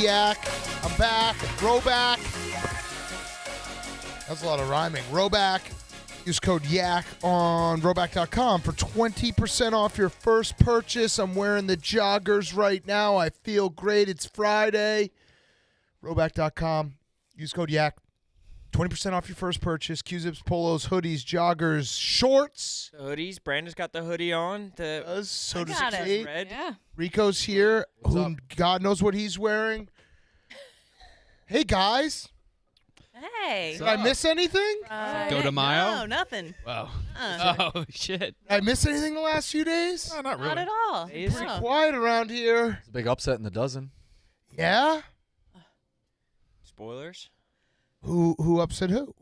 Yak. I'm back. Roback. That's a lot of rhyming. Roback. Use code YAK on roback.com for 20% off your first purchase. I'm wearing the joggers right now. I feel great. It's Friday. Roback.com. Use code YAK. 20% off your first purchase. Q-Zips, polos, hoodies, joggers, shorts. The hoodies. Brandon's got the hoodie on. So does got it. Kate. Red. Yeah. Rico's here. What's Who up? God knows what he's wearing. Hey, guys. Hey. Did I miss anything? Cinco de Mayo? No, nothing. Wow. Uh, Oh, shit. Did I miss anything the last few days? No, not really. Not at all. Pretty No. Quiet around here. It's a big upset in the dozen. Yeah? Spoilers. Who upset who?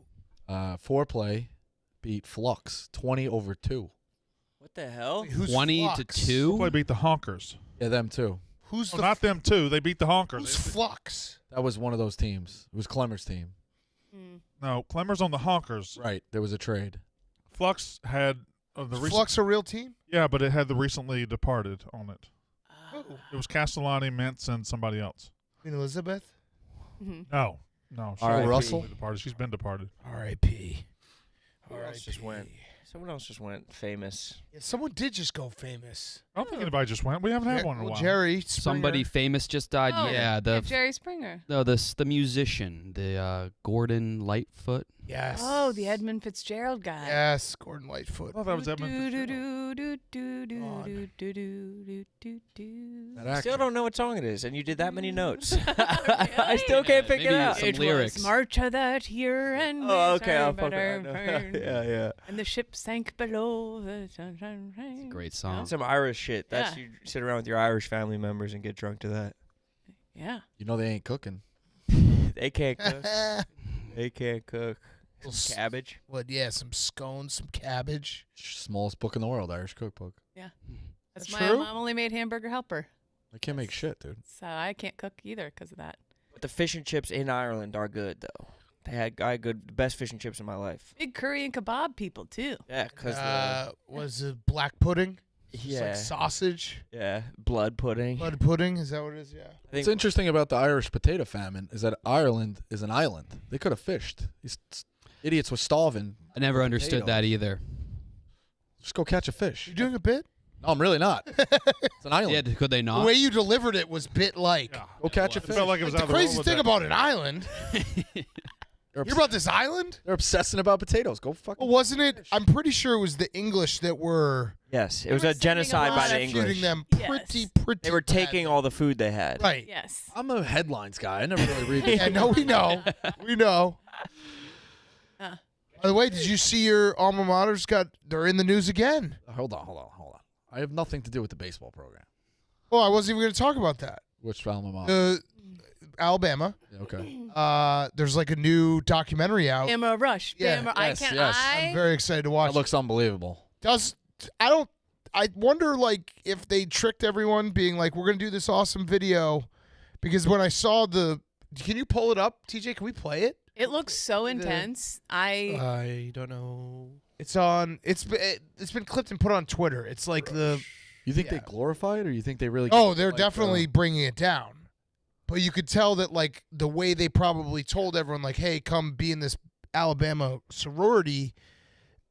Foreplay beat Flux 20-2. What the hell? Who's 20 to Flux? 2. Probably beat the Honkers. Yeah, them too. Who's Oh, the not them too. They beat the Honkers. Who's Flux? That was one of those teams. It was Clemmer's team. No, Clemmer's on the Honkers. Right. There was a trade. Flux had the Is recent. Flux a real team? Yeah, but it had the recently departed on it. Who? It was Castellani, Mintz, and somebody else. Queen Elizabeth? No, she R.I.P. was Russell? departed. She's been departed. R.I.P. Who else just went? Someone else just went famous. Yeah, someone did just go famous. I don't think anybody just went. We haven't had one in a while. Jerry Springer. Somebody famous just died. Oh, yeah, the Jerry Springer. no, the musician, the Gordon Lightfoot. Yes. Oh, the Edmund Fitzgerald guy. Yes, Gordon Lightfoot. I thought that was Edmund Fitzgerald. That I actor. still don't know what song it is, and you did that many notes. I still can't pick it Maybe out. some It lyrics. was March of that year, and Oh, we okay. I'll sang fuck it. better, Yeah. and the ship sank below the sunshine. It's a great song. Some Irish shit. That's Yeah. you sit around with your Irish family members and get drunk to that. Yeah. You know they ain't cooking. They can't cook. They can't cook. Well, Some cabbage. What, yeah, some scones, some cabbage. Smallest book in the world, Irish cookbook. That's That's my true? mom only made Hamburger Helper, I can't make shit, dude. so I can't cook either because of that. But the fish and chips in Ireland are good though. I had the best fish and chips in my life. Big curry and kebab people too. Yeah, cause Was it black pudding? Just yeah, like sausage? blood pudding. Blood pudding? Is that what it is? Yeah. I What's think interesting about the Irish potato famine is that Ireland is an island. They could have fished. These idiots were starving. I never understood that either. Just go catch a fish. You doing a bit? No, I'm really not. It's an Yeah, island. could they The not? way you delivered it was bit-like. Yeah. Go catch a It fish. felt like it was Like out the of crazy thing Rolodex. about an island, They're, you're about this island? they're obsessing about potatoes. Go fucking. Well, wasn't it? I'm pretty sure it was the English that were yes, it They was were a sending a genocide lot by of the shooting English. them Yes. pretty They were taking bad. all the food they had. Right. Yes. I'm a headlines guy. I never really read. Yeah, no, we know. We know. Uh. By the way, did you see your alma mater's they're in the news again? Hold on. I have nothing to do with the baseball program. Well, I wasn't even going to talk about that. Which alma mater? Alabama. Yeah, okay. There's like a new documentary out. Bama Rush. Yeah. Bama, Yes, I can't. yes. I'm very excited to watch. That looks unbelievable. I wonder like if they tricked everyone being like, we're going to do this awesome video, because when I saw can you pull it up, TJ? Can we play it? It looks so intense. I don't know. It's on. It's been clipped and put on Twitter. It's like You think Yeah. they glorify it, or you think they really? Oh, give it, they're like, definitely bringing it down. But you could tell that like the way they probably told everyone like, hey, come be in this Alabama sorority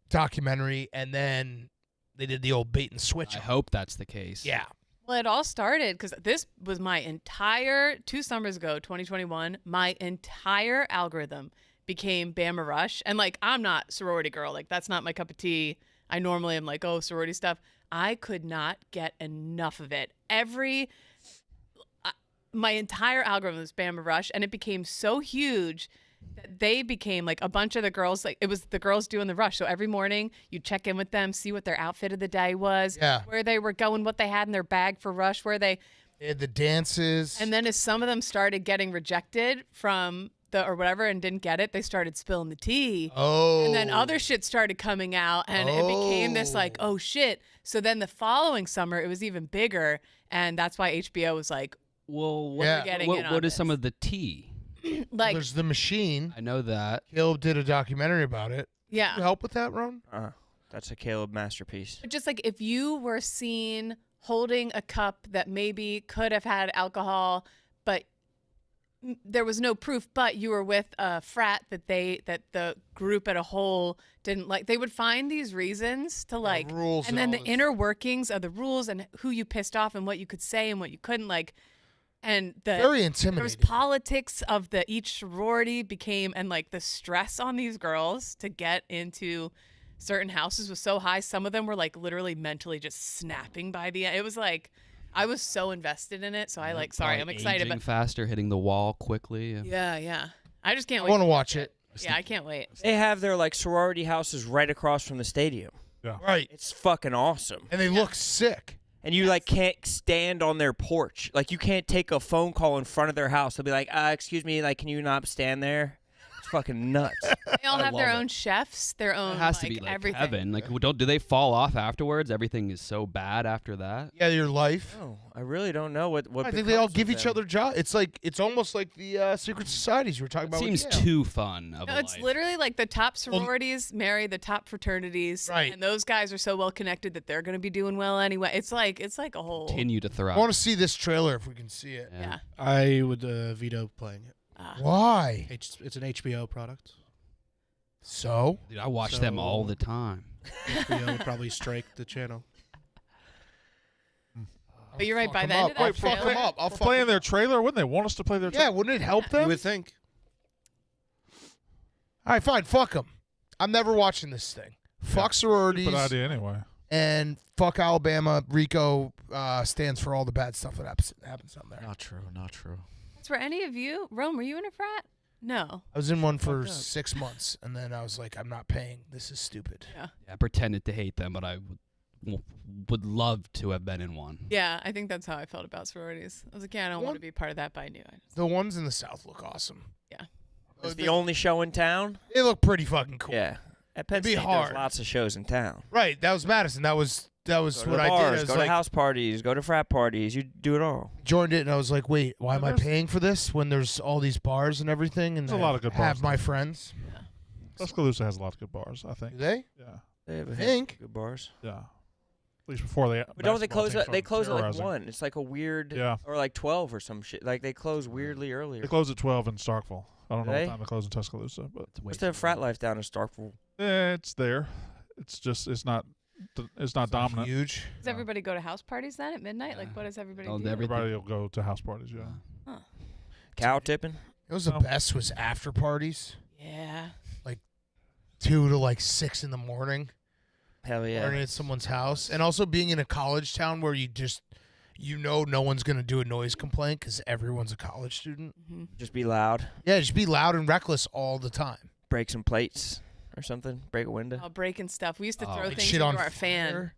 documentary, and then they did the old bait and switch. I hope that's the case. Yeah. Well, it all started because this was my entire 2 summers ago, 2021. My entire algorithm became Bama Rush, and like I'm not sorority girl. Like that's not my cup of tea. I normally am like, oh, sorority stuff. I could not get enough of it. My entire algorithm was Bama Rush, and it became so huge that they became like a bunch of the girls. Like it was the girls doing the rush. So every morning you check in with them, see what their outfit of the day was, Yeah. where they were going, what they had in their bag for rush, where they. They had the dances. And then as some of them started getting rejected from or whatever and didn't get it, they started spilling the tea. Oh. And then other shit started coming out, and it became this like, oh shit. So then the following summer, it was even bigger, and that's why HBO was like, Well, what, Yeah. getting in on what is this. some of the tea? like, There's The Machine. I know that. Caleb did a documentary about it. yeah. Can you help with that, Ron? That's a Caleb masterpiece. But just like if you were seen holding a cup that maybe could have had alcohol, but there was no proof, but you were with a frat that the group at a whole didn't like. They would find these reasons to like rules and then and the all this. inner workings of the rules and who you pissed off and what you could say and what you couldn't like. And Very there was intimidating. politics of each sorority became, and like the stress on these girls to get into certain houses was so high. Some of them were like literally mentally just snapping by the end. It was like, I was so invested in it. So I like, sorry, I'm excited. Aging But faster, hitting the wall quickly. yeah. I just can't I wait. want to watch it. Yeah, I can't wait. They have their like sorority houses right across from the stadium. Right. It's fucking awesome. And they look sick. And you like can't stand on their porch. Like you can't take a phone call in front of their house. They'll be like, excuse me, like can you not stand there? It's fucking nuts. They all have their love it. own chefs, their own It has to be like everything. heaven. Like, do they fall off afterwards? Everything is so bad after that. Yeah, your life. No, I really don't know what I think they all becomes give of each them. other jobs. It's almost like the secret societies we were talking It about. seems with Yale. too fun of No, a it's life. literally like the top sororities marry the top fraternities, Right. and those guys are so well connected that they're going to be doing well anyway. It's like a whole. Continue to thrive. I want to see this trailer if we can see it. Yeah. I would veto playing it. Why? It's an HBO product. So? Dude, I watch them So- all the time. HBO would probably strike the channel. But you're right. Fuck By 'em the end up. of that Wait, fuck 'em trailer, up. I'll For fuck playing 'em their up. trailer, wouldn't they want us to play their Yeah, trailer? wouldn't it help You them? would think. All right, fine. Fuck them. I'm never watching this thing. Fuck sororities Good idea anyway. and fuck Alabama. Rico stands for all the bad stuff that happens down there. Not true. Not true. for any of you, Rome, were you in a frat? No. I was in one for Fucked up. 6 months, and then I was like, I'm not paying. This is stupid. I pretended to hate them, but I would love to have been in one. Yeah, I think that's how I felt about sororities. I was like, yeah, I don't want to be part of that, but I knew I The ones in the South look awesome. Yeah. It's the only show in town. They look pretty fucking cool. Yeah. At Penn It'd be State, hard. there's lots of shows in town. Right. That was Madison. That was Go what to the I bars, did. I was go like, to house parties, go to frat parties. You do it all. joined it, and I was like, wait, why am I There's- paying for this when there's all these bars and everything? And There's a lot of good bars have my there. friends. Tuscaloosa has a lot of good bars, I Do think. they? Yeah. They have I a think. good bars. Yeah. At least before they. But don't they basketball close team it? They started close at like terrorizing. 1. It's like a weird, Yeah. or like 12 or some shit. Like they close weirdly earlier. They close at 12 in Starkville. I don't know They? what time they close in Tuscaloosa, but What's the frat life down in Starkville? it's there. It's just it's not dominant. Huge. Does everybody go to house parties then at midnight? Like, what does everybody Oh, do? Everybody will go to house parties. Yeah. Cow tipping? It was the No. best was after parties, Yeah. 2 to like 6 in the morning. Hell yeah. Partying at someone's house, and also being in a college town where no one's gonna do a noise complaint because everyone's a college student. Mm-hmm. Just be loud. Yeah, just be loud and reckless all the time. Break some plates or something. Break a window. Oh, breaking stuff. We used to throw Like things shit into on our fan. fire.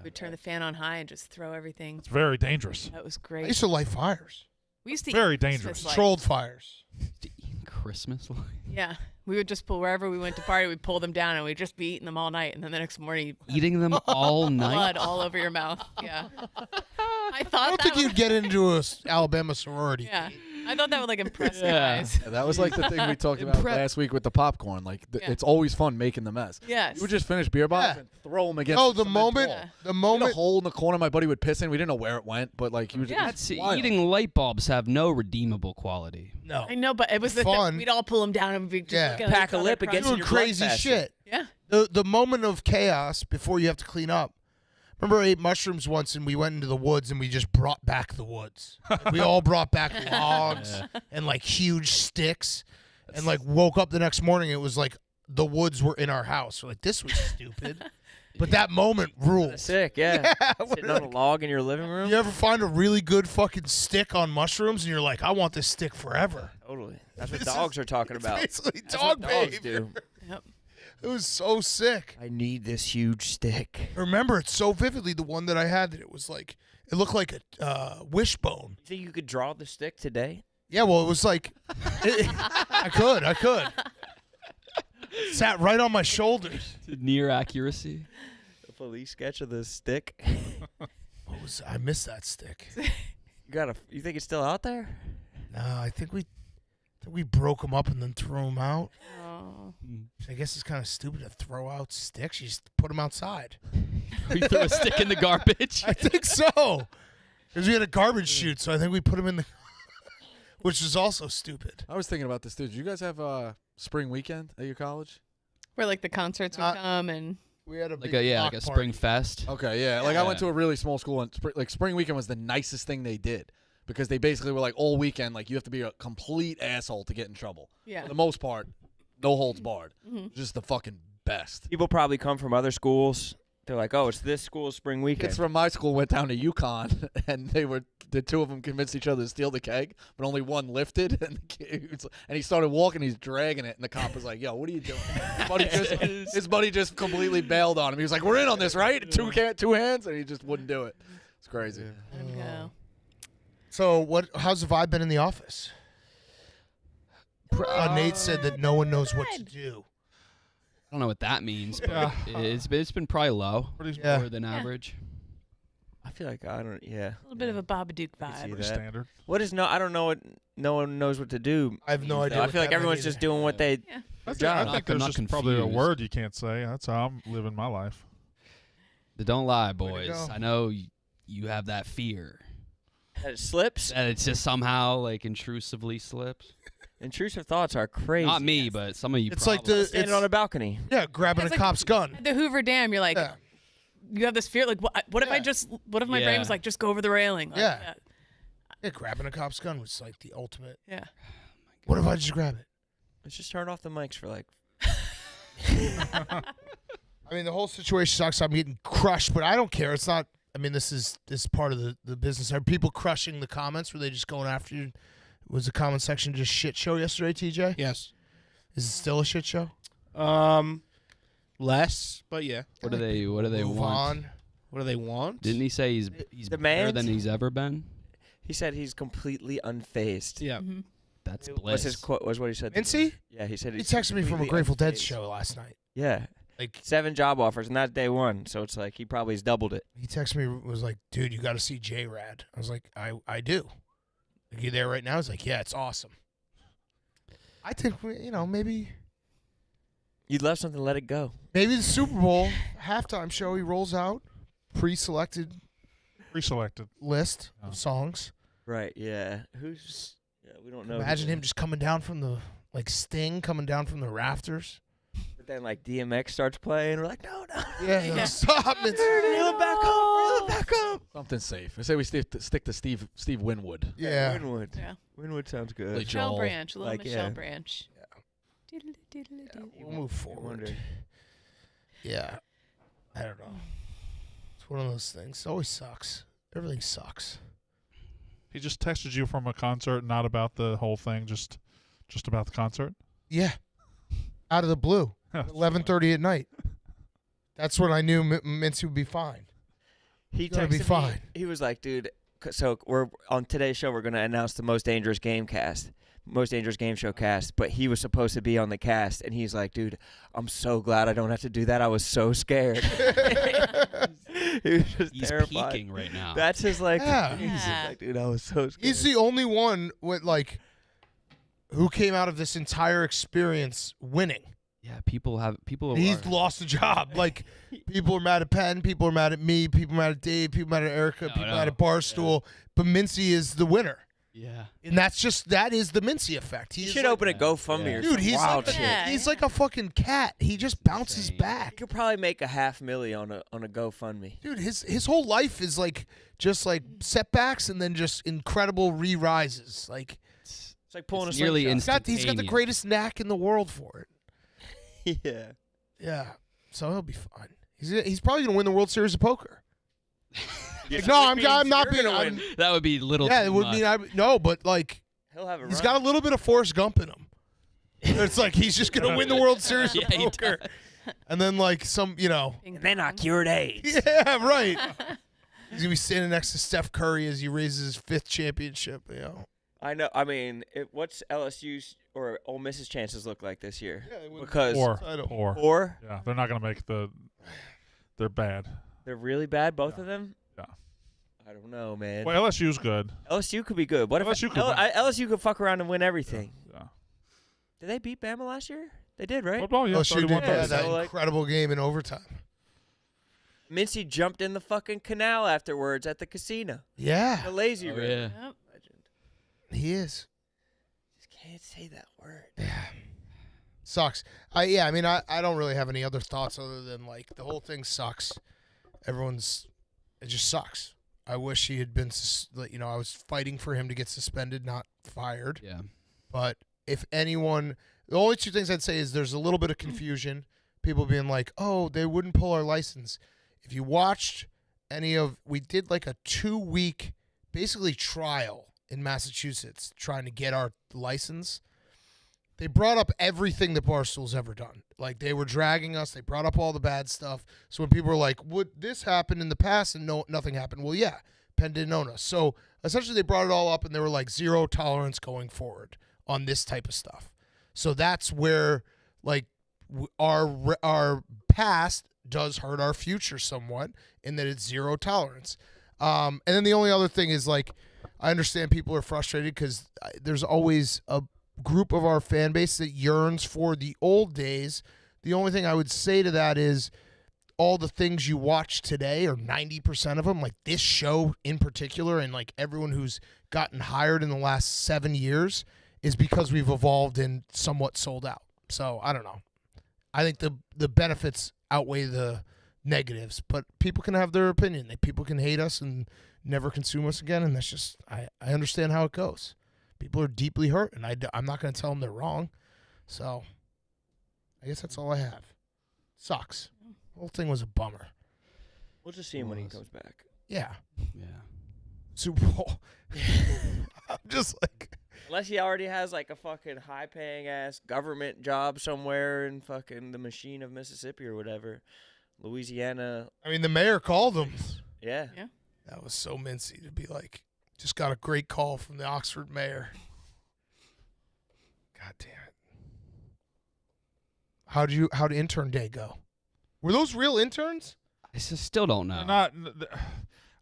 We'd turn the fan on high and just throw everything. It's very dangerous. That was I great. used to light fires, We used to Very eat dangerous. Christmas lights. controlled fires. Christmas lights. Yeah. We would just pull wherever we went to party, we'd pull them down and we'd just be eating them all night. And then the next morning, you'd have Eating them all night. blood all over your mouth. Yeah. I thought I don't that think would, you'd get into a Alabama sorority. Yeah. I thought that would like impress Yeah. guys. Yeah, that was like the thing we talked about last week with the popcorn. Like, Yeah. it's always fun making the mess. Yes. You would just finish beer bottles Yeah. and throw them against Oh, the the cement moment, wall. Yeah. the We had a moment. hole in the corner my buddy would piss in. We didn't know where it went, but like, he was Yeah. That's wild. eating light bulbs have no redeemable quality. No, I know, but it was the Fun. we'd all pull them down and we'd just Yeah. look at Pack each a other lip crying. against doing your blood crazy faster. shit. Yeah. The moment of chaos before you have to clean up. Remember, I ate mushrooms once, and we went into the woods, and we just brought back the woods. We all brought back logs and like huge sticks, and like woke up the next morning. It was like the woods were in our house. We're like, this was stupid, but that moment ruled. Sick, yeah. Yeah, Sitting on a log in your living room. you ever find a really good fucking stick on mushrooms, and you're like, I want this stick forever. Totally. That's what This is- dogs are talking It's about. basically That's dog what dogs behavior. do. Yep. It was so sick. I need this huge stick. I remember it so vividly. The one that I had, that it was like, it looked like a wishbone. You think you could draw the stick today? Yeah, well, it was like, I could. Sat right on my shoulders. Near accuracy. A police sketch of the stick. I missed that stick. You think it's still out there? No, I think we broke them up and then threw them out. Oh. I guess it's kind of stupid to throw out sticks. You just put them outside. We threw a stick in the garbage. I think so. Because we had a garbage chute, so I think we put them in the. which is also stupid. I was thinking about this, dude. Did you guys have spring weekend at your college? Where like the concerts would come and We had a Like big a block like a party. spring fest. Okay, yeah. Like I went to a really small school, and spring weekend was the nicest thing they did because they basically were like all weekend, like you have to be a complete asshole to get in trouble. yeah. For the most part, no holds barred. Just the fucking best. People probably come from other schools. They're like, oh, it's this school's spring weekend. Kids from my school went down to UConn, and the two of them convinced each other to steal the keg, but only one lifted, and he started walking. He's dragging it, and the cop was like, "Yo, what are you doing?" His buddy just completely bailed on him. He was like, "We're in on this, right? Two hands," and he just wouldn't do it. It's crazy. Let him go. So how's the vibe been in the office? Nate said that no one knows what to do. I don't know what that means, but Yeah. it's been probably low, Pretty Yeah. lower than average. I feel like I don't. Yeah. A little bit of a Babadook I can see vibe. that. standard. What is no? I don't know what. No one knows what to do. I have no idea. I what feel like that everyone's meant just either. doing what they. I job. think I'm there's not just probably a confused. word you can't say. That's how I'm living my life. Don't lie, Way to boys. go. I know you have that fear It slips. that it's just somehow like intrusively slips. Intrusive thoughts are crazy. Not me, but some of you. It's like probably. Standing on a balcony. Yeah, grabbing It's a like- cop's gun. At the Hoover Dam, you're like, Yeah. you have this fear, like, what if I Yeah. just, what if my brain Yeah. was like, just go over the railing? Like, Yeah. Yeah, grabbing a cop's gun was like the ultimate. Yeah. What if I just grab it? Let's just turn off the mics for like. I mean, the whole situation sucks. I'm getting crushed, but I don't care. It's not. I mean, this is part of the business. Are people crushing the comments? Were they just going after you? Was the comment section just shit show yesterday, TJ? Yes. Is it still a shit show? Less, but yeah. What do they Move want? on. What do they want? Didn't he say he's The better man's- than he's ever been? He said he's completely unfazed. Yeah. Mhm. That's Was bliss. his quote? Was what he said. Mintzy? Yeah, he said He he's texted me from a completely Grateful Dead unfazed. show last night. Yeah, Like 7 job offers, and that's day 1. So it's like he probably's doubled it. he texted me, was like, "Dude, you got to see J-Rad." I was like, "I do." Like, you there right now? He's like, "Yeah, it's awesome." I think maybe You'd love something, let it go. the Super Bowl halftime show. He rolls out pre-selected Pre-selected. list Oh. of songs. Right? Yeah. Who's? Yeah, we don't know. Imagine him just coming down from the Sting coming down from the rafters. But then like DMX starts playing, we're like, no. Yeah, Yeah. stop it. Reel it back up. Reel it back up. Something safe. I say we stick to Steve Winwood. Yeah. Winwood. Yeah. Winwood sounds good. Like Michelle Joel. Branch, a little Like, Michelle yeah. Branch. We'll move forward. wonder. Yeah. I don't know. It's one of those things. It always sucks. Everything sucks. He just texted you from a concert, not about the whole thing, just about the concert. Yeah. Out of the blue. 11:30 at night. That's when I knew Mintzy would be fine. He Gonna be texted me, fine. He was like, dude, so we're on today's show, we're going to announce the most dangerous game show cast, but he was supposed to be on the cast, and he's like, dude, I'm so glad I don't have to do that. I was so scared. He was just He's terrified. peaking right now. That's his like, Yeah. he's just Yeah. like, dude, I was so scared. He's the only one with who came out of this entire experience winning. yeah, people He's are, lost a job. Like, people are mad at Penn, people are mad at me, people are mad at Dave, people are mad at Erica, people are mad at Barstool. But Mintzy is the winner. yeah. And that is the Mincy effect. He He's should like, open a GoFundMe Yeah. or dude, some he's wild like, shit. Yeah. he's like a fucking cat. He just bounces insane. You back. could probably make $500,000 on a GoFundMe. Dude, his whole life is just setbacks and then just incredible re-rises. Like, It's like pulling It's a nearly slingshot. he's got the greatest knack in the world for it. Yeah. Yeah. So he'll be fine. He's probably gonna win the World Series of Poker. Which No, I'm means not you're being. gonna I'm, win. That would be little. yeah, too it would much. mean no, but like He'll have a he's run. got a little bit of Forrest Gump in him. It's like he's just gonna win the World Series Yeah, of he Poker, and then like some, Ping And then I pong. cured AIDS. yeah, right. He's gonna be standing next to Steph Curry as he raises his 5th championship. I know. I mean, what's LSU's or Ole Miss's chances look like this year? Yeah, they wouldn't- Because Poor. or Yeah, they're not going to make they're bad. they're really bad, both of them. Yeah. I don't know, man. Well, LSU's good. LSU could be good. What if LSU could win. LSU could fuck around and win everything? Yeah. Did they beat Bama last year? They did, right? Football, yeah, Oh, shoot, 31 that So, like- incredible game in overtime. Mintzy jumped in the fucking canal afterwards at the casino. Yeah, The lazy Oh, river. yeah. Yep. Legend. he is. can't say that word. Sucks. I mean, I don't really have any other thoughts other than, like, the whole thing sucks. It just sucks. I wish he had been, I was fighting for him to get suspended, not fired. Yeah. But if anyone, the only two things I'd say is there's a little bit of confusion. People being like, oh, they wouldn't pull our license. If you watched we did like a 2-week basically trial in Massachusetts trying to get our license. They brought up everything that Barstool's ever done. Like, they were dragging us. They brought up all the bad stuff. So when people were like, would this happen in the past? And no, nothing happened. Well, yeah, Penn didn't own us. So essentially they brought it all up and they were like, zero tolerance going forward on this type of stuff. So that's where, like, our past does hurt our future somewhat in that it's zero tolerance. And then the only other thing is, like, I understand people are frustrated because there's always a group of our fan base that yearns for the old days. The only thing I would say to that is all the things you watch today, or 90% of them, like this show in particular, and like everyone who's gotten hired in the last 7 years, is because we've evolved and somewhat sold out. So I don't know. I think the benefits outweigh the negatives, but people can have their opinion. People can hate us and never consume us again, and that's just, I understand how it goes. People are deeply hurt, and I'm not going to tell them they're wrong. So I guess that's all I have. Sucks. The whole thing was a bummer. We'll just see him when he comes back. Yeah. Yeah. Super Bowl. I'm just like... Unless he already has like a fucking high-paying ass government job somewhere in fucking the machine of Mississippi or whatever. Louisiana. I mean, the mayor called him. Yeah. Yeah. That was so Mintzy to be like, just got a great call from the Oxford mayor. God damn it. How'd intern day go? Were those real interns? I still don't know. They're not.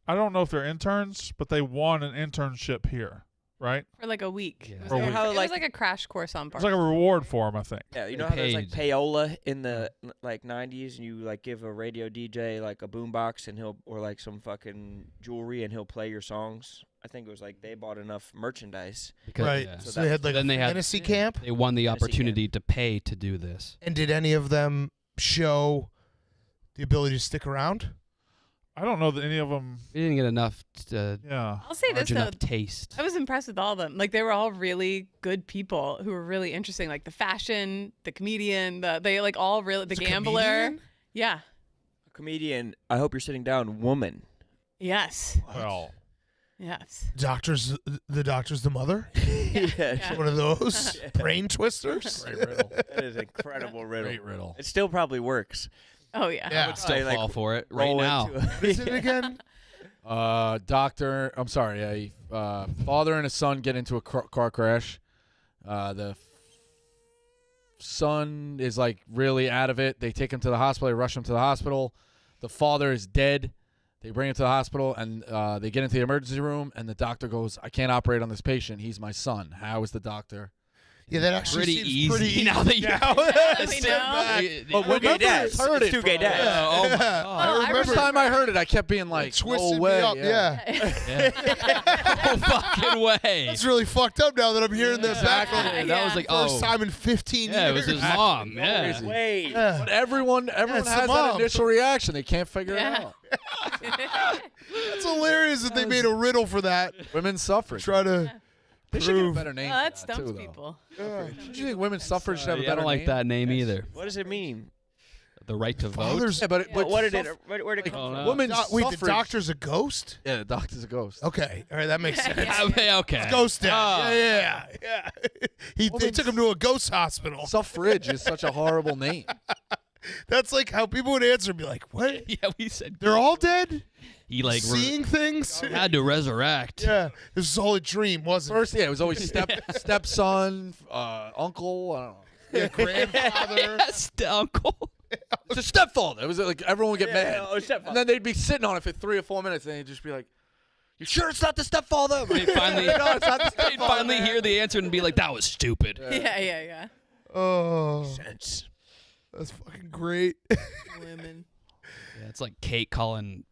I don't know if they're interns, but they won an internship here, right? For like a week. Yeah. It was, For a like, week. it was Like- like a crash course on It's Barstool. like a reward for them, I think. Yeah, you They know how there's like paid. payola in the like 90s, and you like give a radio DJ like a boombox and or like some fucking jewelry and he'll play your songs. I think it was like they bought enough merchandise. Because, Right. yeah. So they had like Then a they had- fantasy yeah. camp? They won the Fantasy opportunity to pay to do this. And did any of them show the ability to stick around? I don't know that any of them. We didn't get enough Yeah. I'll say this large though. enough taste. I was impressed with all of them. Like, they were all really good people who were really interesting. Like the fashion, the comedian, they like all really, the It's a gambler. comedian? Yeah. A comedian, I hope you're sitting down, woman. Yes. Well, Yes. The doctor's the mother? Yeah. One of those brain twisters? Great riddle. That is an incredible riddle. Great riddle. It still probably works. Oh yeah. Yeah. I would Still say, like, fall for it right roll now. into What is it again? Father and a son get into a car crash. The son is like really out of it. They take him to the hospital. They rush him to the hospital. The father is dead. They bring him to the hospital, and they get into the emergency room, and the doctor goes, I can't operate on this patient. He's my son. How is the doctor? Yeah, that actually Pretty seems easy pretty easy. now that you we know. But when gay I dads. first heard It's it, two gay bro, dads. yeah, oh my Yeah. Oh, I I remember First time I heard it, I kept being like, twisted no way. me up. Yeah. No fucking way. That's really fucked up now that I'm hearing that back. Yeah. That was like, First time in 15 yeah, it years. was his mom. Yeah. Crazy. Wait. Yeah. But everyone it's has the that mom. initial reaction. They can't figure it Yeah. out. It's hilarious that they made a riddle for that. Women's suffrage. Try to They should get a prove. better name. That for that stumps too, though. people. Yeah. Don't you think women's suffrage should have a I better don't like name? that name either. What does it mean? The right to vote. Father's Yeah, but What did it? suff- Where did it Oh, come no. from? Women's wait, the suffrage. doctor's a ghost? Yeah, the doctor's a ghost. Okay, all right, that makes sense. Okay. Ghost dad. Oh. Yeah. They Woman's- took him to a ghost hospital. Suffrage is such a horrible name. That's like how people would answer and be like, what? Yeah, we said They're all dead? he like Seeing things? had to resurrect. Yeah, this was all a dream, wasn't First, yeah, it was always stepson, uncle. I don't know. it? Yeah, grandfather. Yes, the uncle. It's a stepfather. It was like everyone would get mad, Oh, stepfather. and then they'd be sitting on it for 3 or 4 minutes, and they'd just be like, "You sure it's not the stepfather?" They finally, No, it's not the they'd stepfather. finally hear the answer and be like, "That was stupid." Yeah. Oh, Sense. that's fucking great. Women. Yeah, it's like Kate calling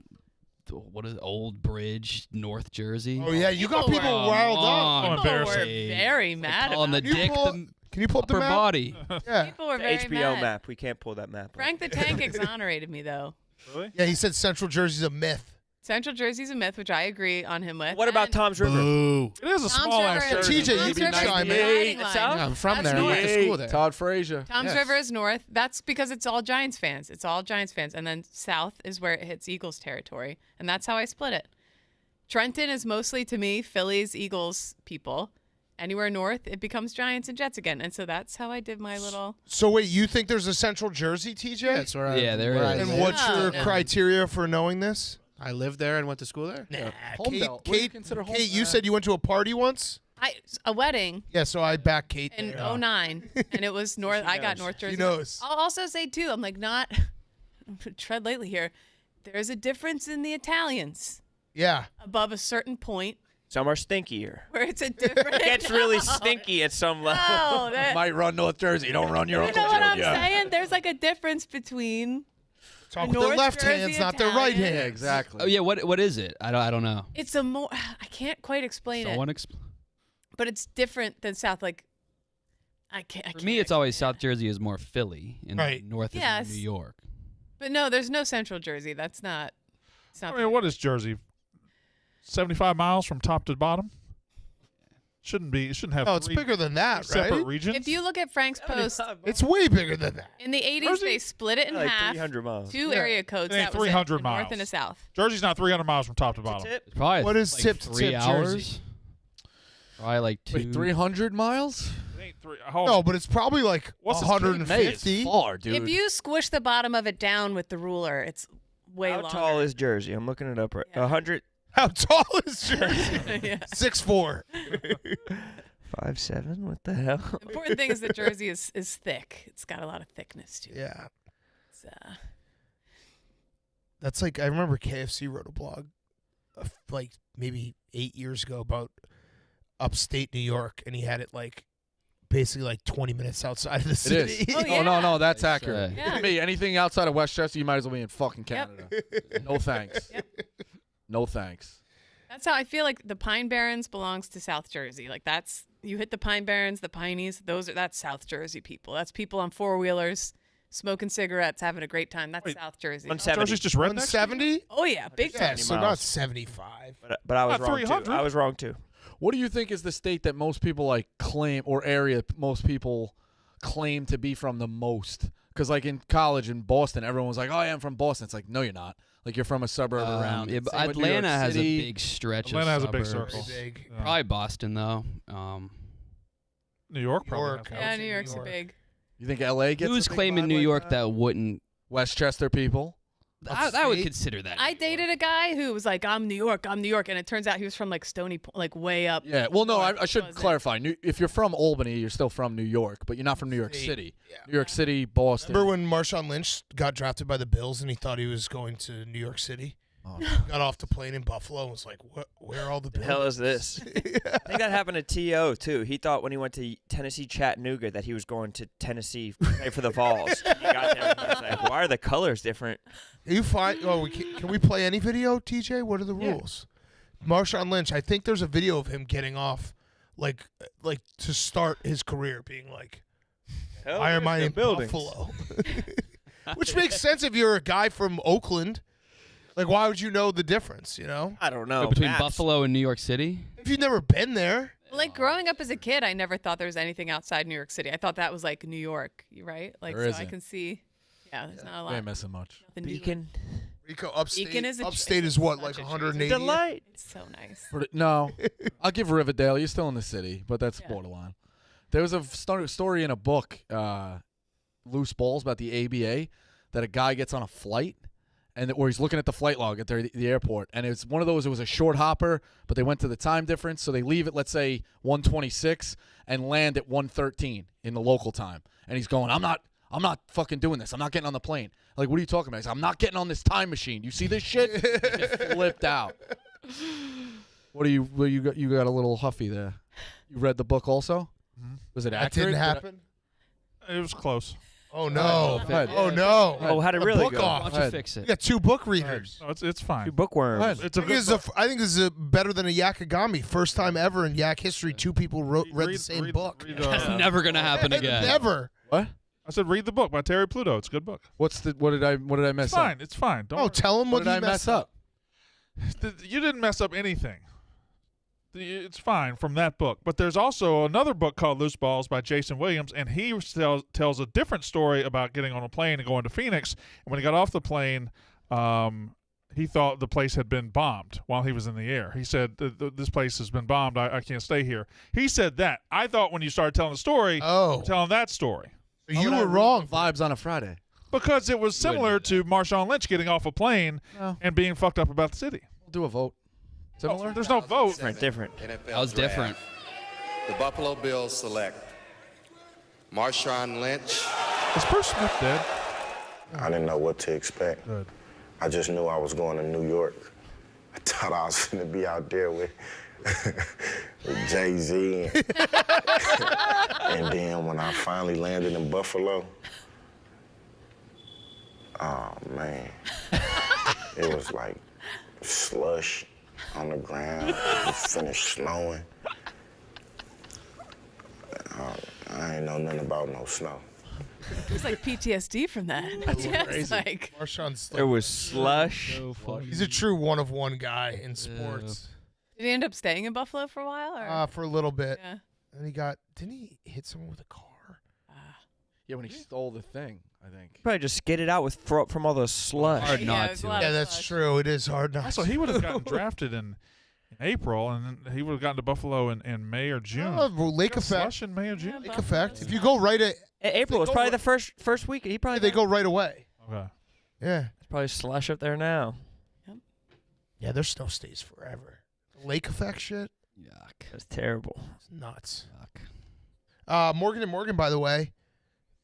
what is it, Old Bridge, North Jersey. Oh yeah, you got People people were- riled up. Oh, People were embarrassing. very mad On the about Can you dick, pull- the Can you pull up the upper map? body. Yeah. People were The very HBO mad. map. We can't pull that map up. Frank the Tank exonerated me though. Really? Yeah, he said Central Jersey's a myth. Central Jersey's a myth, which I agree on him with. What about And Tom's River? Boo. It is a Tom's small ass River- Jersey. TJ, you Tom's can River is chime the in. dividing line. South? Yeah, I'm from That's there. I went to north. school there. Todd Frazier. Tom's Yes. River is north. That's because it's all Giants fans. It's all Giants fans. And then south is where it hits Eagles territory. And that's how I split it. Trenton is mostly, to me, Phillies, Eagles people. Anywhere north, it becomes Giants and Jets again. And so that's how I did my little... So wait, you think there's a Central Jersey, TJ? Yeah, that's where I, Yeah, there where I is. And lived. what's your Yeah. criteria for knowing this? I lived there and went to school there. Nah, Home Kate, belt. What do you Kate, consider home Kate, you said you went to a party once? A weading Yeah, so I back Kate in there. 09. And it was north. I got knows. North Jersey. He knows. I'll also say, too, I'm like, not... tread lightly here. There's a difference in the Italians Yeah. above a certain point Some are stinkier. where it's a different... It gets really stinky at some level. No, that, Might run North Jersey. Don't run your you Uncle know what I'm Junior. saying? There's like a difference between Talk The with their North left Jersey hands, not their right Italians. hands. Yeah, exactly. Oh yeah, what is it? I don't know. it's a more I can't quite explain Someone it, but it's different than South. Like I can't. For me, it's always South Jersey is more Philly, and Right. North Yes. is New York. But no, there's no Central Jersey. That's not. It's not. I mean, what is Jersey? 75 miles from top to bottom? Shouldn't be. It shouldn't have Oh, it's three bigger than that, separate right? regions. If you look at Frank's post It's way bigger than that. in the 80s, Jersey? they split it in Like half. 300 miles. Two Yeah. area codes. It ain't That was it, 300 a north and a miles. south. Jersey's not 300 miles from top to That's bottom. it. It's probably What is like tip to 3 tip hours. Jersey? Probably like two. Wait, 300 miles? It ain't three. Oh, No, but it's probably like What's this Hey, 150. it's far, dude. If you squish the bottom of it down with the ruler, it's way How longer. tall is Jersey? I'm looking it up right. Yeah. 100. How tall is Jersey? Yeah. 6'4". 5'7"? What the hell? The important thing is that Jersey is thick. It's got a lot of thickness to it. Yeah. It's, That's like I remember KFC wrote a blog, like maybe 8 years ago about upstate New York, and he had it like basically like 20 minutes outside of the It city. is. Oh, Oh, no, yeah. no, that's They accurate. say. Yeah. To me, anything outside of Westchester, you might as well be in fucking Yep. Canada. No thanks. Yep. No thanks. That's how I feel like the Pine Barrens belongs to South Jersey. Like that's you hit the Pine Barrens, the Pineys. That's South Jersey people. That's people on 4-wheelers, smoking cigarettes, having a great time. That's Wait, South Jersey. 170. Jersey's just redneck. 170? Oh yeah, big Yeah, time. so not miles. 75. But I was Not wrong too. 300. I was wrong too. What do you think is the state that most people like claim or area most people claim to be from the most? Because like in college in Boston, everyone was like, "Oh, yeah, I'm from Boston." It's like, no, you're not. Like you're from a suburb around. Yeah, it. but Same with New York Atlanta has a City. big stretch. Atlanta of has a big suburbs. circle. Big. Yeah. Probably Boston though. New York probably. York. has Yeah, one. New York's York. a big. You think LA gets? Who's a big claiming vibe New like York that wouldn't? Westchester people. I would Upstate? consider that. I New York. dated a guy who was like, I'm New York, and it turns out he was from like Stony Point, like way up. Yeah. Well, no, I should Wasn't. clarify. If you're from Albany, you're still from New York, but you're not from New York State. City. Yeah. New York City, Boston. Remember when Marshawn Lynch got drafted by the Bills and he thought he was going to New York City? Oh. Got off the plane in Buffalo and was like, "What? Where are all the The Bills?" hell is this? I think that happened to T.O. too. He thought when he went to Tennessee Chattanooga that he was going to Tennessee to play for the Vols. He got there and he was like, why are the colors different? You find? Oh, can we play any video, TJ? What are the Yeah. rules? Marshawn Lynch. I think there's a video of him getting off, like to start his career, being like, Hell, "Why am I there's in the buildings. Buffalo?" Which makes sense if you're a guy from Oakland. Like, why would you know the difference? You know, I don't know. between Maps. Buffalo and New York City. if you've never been there. Like growing up as a kid, I never thought there was anything outside New York City. I thought that was like New York, right? Like There so I isn't. can see. Yeah, there's not a We lot. ain't missing much. Nothing new. Beacon. Rico, upstate. Beacon is a upstate is what, such like a treat. 180? Delight. It's so nice. No, I'll give Riverdale. You're still in the city, but that's Yeah. borderline. There was a story in a book, Loose Balls, about the ABA, that a guy gets on a flight, and where he's looking at the flight log at the airport, and it's one of those. It was a short hopper, but they went to the time difference, so they leave at let's say 1:26 and land at 1:13 in the local time. And he's going, I'm not fucking doing this. I'm not getting on the plane. Like, what are you talking about? He's like, I'm not getting on this time machine. You see this shit? He just flipped out. What do you got? You got a little huffy there. You read the book also? Mhm. Was it That accurate? didn't happen. It was close. Oh no! ahead. Oh no! Oh, how'd it A really book go? Why off. don't you fix We it? got 2 book readers. No, it's fine. Two bookworms. It's a good book. I think this is better than a Yakagami. First time ever in Yak history, 2 people read the same book. That's never gonna happen again. Never. What? I said read the book by Terry Pluto. It's a good book. What did I mess It's up? fine. It's fine. Don't Oh, worry. tell him What what did you I mess up? You didn't mess up anything. It's fine from that book. But there's also another book called Loose Balls by Jason Williams, and he tells a different story about getting on a plane and going to Phoenix. And when he got off the plane, he thought the place had been bombed while he was in the air. He said, this place has been bombed. I can't stay here. He said that. I thought when you started telling the story, you were telling that story. You were wrong. Vibes on a Friday. Because it was similar to Marshawn Lynch getting off a plane and being fucked up about the city. We'll do a vote. Similar? There's no vote. Different. That was different. The Buffalo Bills select Marshawn Lynch. Is Bruce Smith dead? I didn't know what to expect. Good. I just knew I was going to New York. I thought I was going to be out there with, with Jay-Z. And then when I finally landed in Buffalo, oh, man. It was like slush on the ground. It finished snowing. I ain't know nothing about no snow. It's like PTSD from that. It's like Marshawn's There was slush. So funny. he's a true one-of-one guy in sports. did he end up staying in Buffalo for a while? Or? For a little bit. Yeah. And didn't he hit someone with a car? Yeah, when he stole the thing, I think. Probably just skid it out with from all the slush. Hard Yeah, not it was a to. lot Yeah, of that's slush. true. It is hard not Also, he would have gotten drafted in April, and then he would have gotten to Buffalo in May or June. Oh, well, lake Got effect. slush in May or June? Lake effect. If you go right at, April was go probably ri- the first week. He probably they go right away. Okay. Yeah. It's probably slush up there now. Yeah, their snow stays forever. Lake effect shit. Yuck. That's terrible. It's nuts. Yuck. Morgan & Morgan, by the way,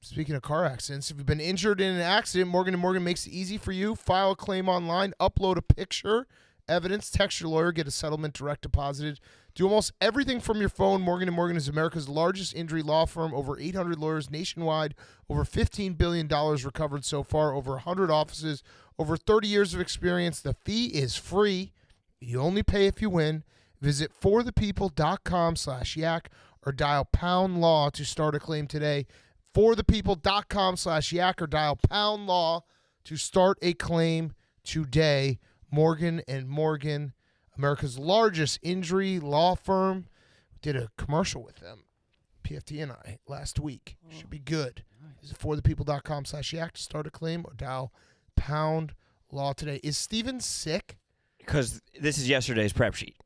speaking of car accidents, if you've been injured in an accident, Morgan & Morgan makes it easy for you. File a claim online, upload a picture, evidence, text your lawyer, get a settlement direct deposited. Do almost everything from your phone. Morgan & Morgan is America's largest injury law firm. Over 800 lawyers nationwide, over $15 billion recovered so far, over 100 offices, over 30 years of experience. The fee is free. You only pay if you win. Visit forthepeople.com/yak or dial pound law to start a claim today. forthepeople.com/yak or dial pound law to start a claim today. Morgan & Morgan, America's largest injury law firm. Did a commercial with them, PFT and I, last week. Should be good. Visit forthepeople.com/yak to start a claim or dial pound law today. Is Steven sick? Because this is yesterday's prep sheet.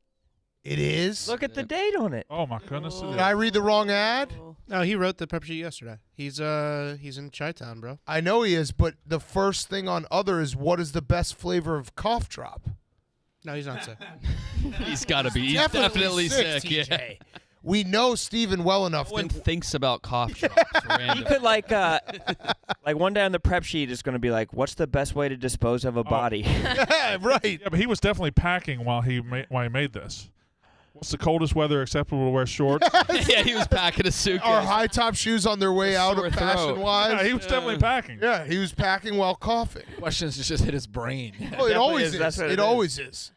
It is. Look at the date on it. Oh, my goodness. Did I read the wrong ad? No, he wrote the prep sheet yesterday. He's in Chi-Town, bro. I know he is, but the first thing on other is what is the best flavor of cough drop? No, he's not sick. He's got to be. He's definitely sick. TJ. Yeah. We know Steven well enough. No one that thinks about cough drops. You Random. could like one day on the prep sheet is going to be like, what's the best way to dispose of a body? yeah, right. Yeah, but he was definitely packing while he made this. What's the coldest weather acceptable to wear shorts? Yeah, he was packing a suitcase. Our high top shoes on their way out Sore of throat. fashion Yeah, wise. he was definitely packing. Yeah, he was packing while coughing. Questions just hit his brain. Oh, it always is. is. That's what It it always is.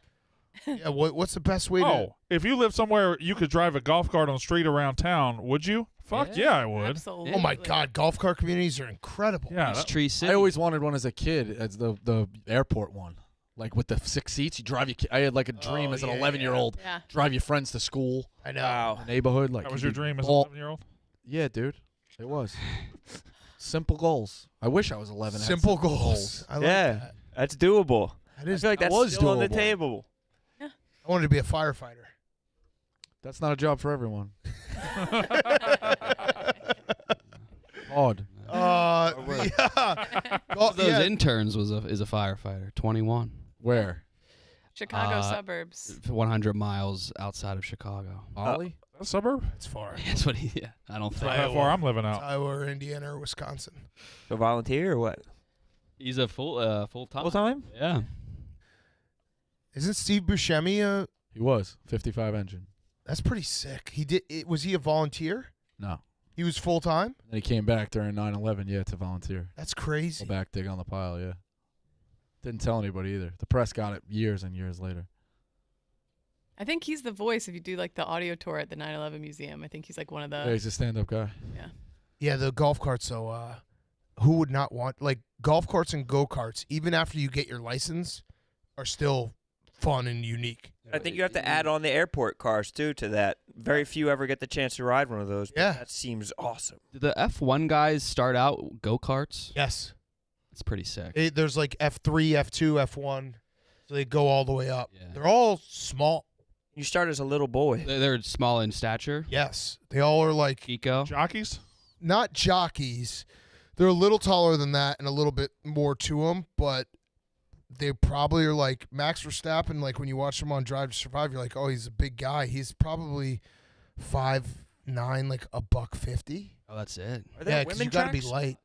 Yeah, what's the best way to? Oh, if you lived somewhere you could drive a golf cart on the street around town, would you? Fuck yeah, I would. Absolutely. Oh my God, golf cart communities are incredible. Yeah, It's that- Tree City. I always wanted one as a kid, as the airport one. Like with the 6 seats, you drive your I had like a dream Oh, as an yeah, 11-year-old. Yeah. Drive your friends to school, I know. Wow. the neighborhood. Like that was you your could dream as an ball- 11-year-old? Yeah, dude. It was. Simple goals. I wish I was 11. and had Simple goals. I like Yeah, that. that's doable. That I is. feel like that that's was still on the doable. table. I wanted to be a firefighter. That's not a job for everyone. Hard. Yeah. One of those yeah. interns is a firefighter. 21. Where? Chicago suburbs. 100 miles outside of Chicago. Ollie? A suburb? It's far. That's what he. Yeah, I don't think. How far I'm living out. Iowa or Indiana or Wisconsin. So volunteer or what? He's a full time. Full time? Yeah. Isn't Steve Buscemi He was. 55 engine. That's pretty sick. Was he a volunteer? No. He was full time? And he came back during 9/11, to volunteer. That's crazy. Go back, dig on the pile, Didn't tell anybody either. The press got it years and years later. I think he's the voice if you do like the audio tour at the 9/11 museum. I think he's like one of the. Yeah, he's a stand-up guy. Yeah. Yeah, the golf carts. So, who would not want golf carts and go karts? Even after you get your license, are still fun and unique. I think you have to add on the airport cars too to that. Very few ever get the chance to ride one of those. But Yeah. that seems awesome. Did the F1 guys start out go-karts? Yes, It's pretty sick. there's like F3, F2, F1, so they go all the way up. Yeah. They're all small. You start as a little boy. They're small in stature. Yes, they all are like Chico. Jockeys? not jockeys. They're a little taller than that and a little bit more to them, but they probably are like Max Verstappen. Like when you watch him on Drive to Survive, you're like, oh, he's a big guy. He's probably 5'9", like $150. Oh, that's it. Are there Yeah, because women you got to be tracks? light.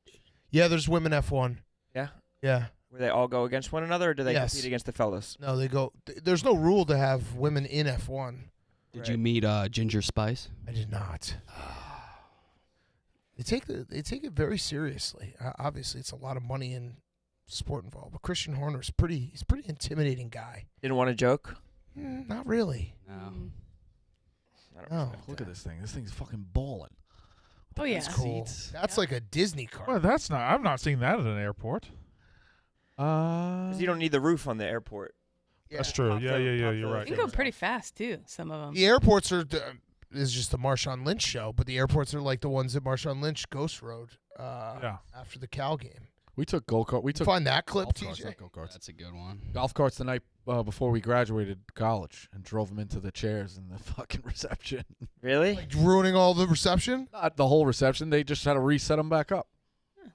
Yeah, there's women F1. Yeah. Yeah. Where they all go against one another, or do they Yes. compete against the fellas? No, they go. There's no rule to have women in F1. Did you meet Ginger Spice? I did not. They take it very seriously. Obviously, it's a lot of money and sport involved. But Christian Horner's he's a pretty intimidating guy. Didn't want to joke? Not really. No. I don't No. know. Look at this thing. This thing's fucking balling. Oh yeah. That's cool. Seats. That's like a Disney car. Well, that's not. I've not seen that at an airport. 'Cause you don't need the roof on the airport. That's true. Yeah, you're You right. can go pretty fast too. Some of them. The airports is just the Marshawn Lynch show, but the airports are like the ones that Marshawn Lynch ghost rode after the Cal game. We took go-kart. We took Find that clip, golf carts, TJ. not go-karts. That's a good one. Golf carts the night before we graduated college and drove them into the chairs in the fucking reception. Really? Like ruining all the reception. Not the whole reception. They just had to reset them back up.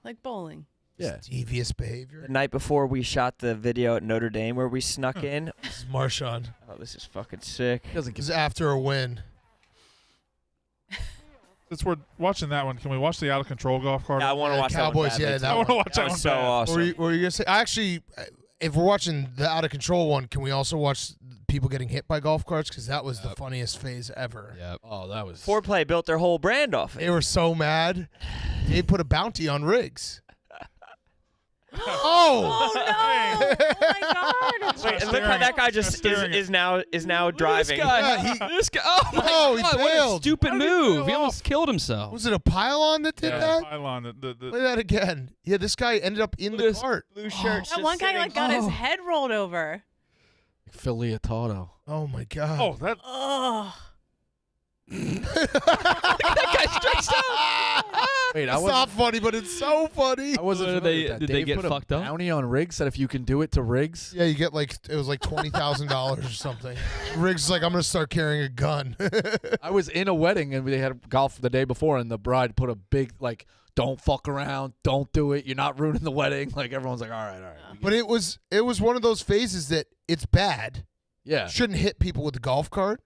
Like bowling. Yeah. Devious behavior. The night before we shot the video at Notre Dame where we snuck in. This is Marshawn. Oh, this is fucking sick. He doesn't This give is after a win. Since we're watching that one, can we watch the out of control golf cart? Yeah, I want to watch Cowboys, that one. yeah, badly, that I too. want to watch That that was one. so bad. awesome. What were you gonna say? Actually, if we're watching the out of control one, can we also watch people getting hit by golf carts? Because that was the funniest phase ever. Yep. Oh, that was. Foreplay built their whole brand off They it. were so mad. They put a bounty on Riggs. Oh! Oh no! Oh my god! Wait, and look how that guy just is now driving. This guy. Yeah, this guy. Oh my Oh, he God, what a failed. stupid How did he move. fail He almost off? killed himself. Was it a pylon that did that? Pylon, the Play that again. Yeah, this guy ended up in the This- cart. Blue shirts. That just one guy sitting- like got his head rolled over. Phil Leotardo. Oh my god. oh, that Oh. That guy stretched out. Wait, I It's not funny, but it's so funny. I wasn't. Did familiar they- with that. did they Dave get put a fucked up? bounty on Riggs said if you can do it to Riggs. Yeah, you get it was like $20,000 or something. Riggs is like, I'm gonna start carrying a gun. I was in a wedding and they had golf the day before, and the bride put a big don't fuck around, don't do it, you're not ruining the wedding. Like everyone's like, all right. But it was one of those phases that it's bad. Yeah. Shouldn't hit people with the golf cart.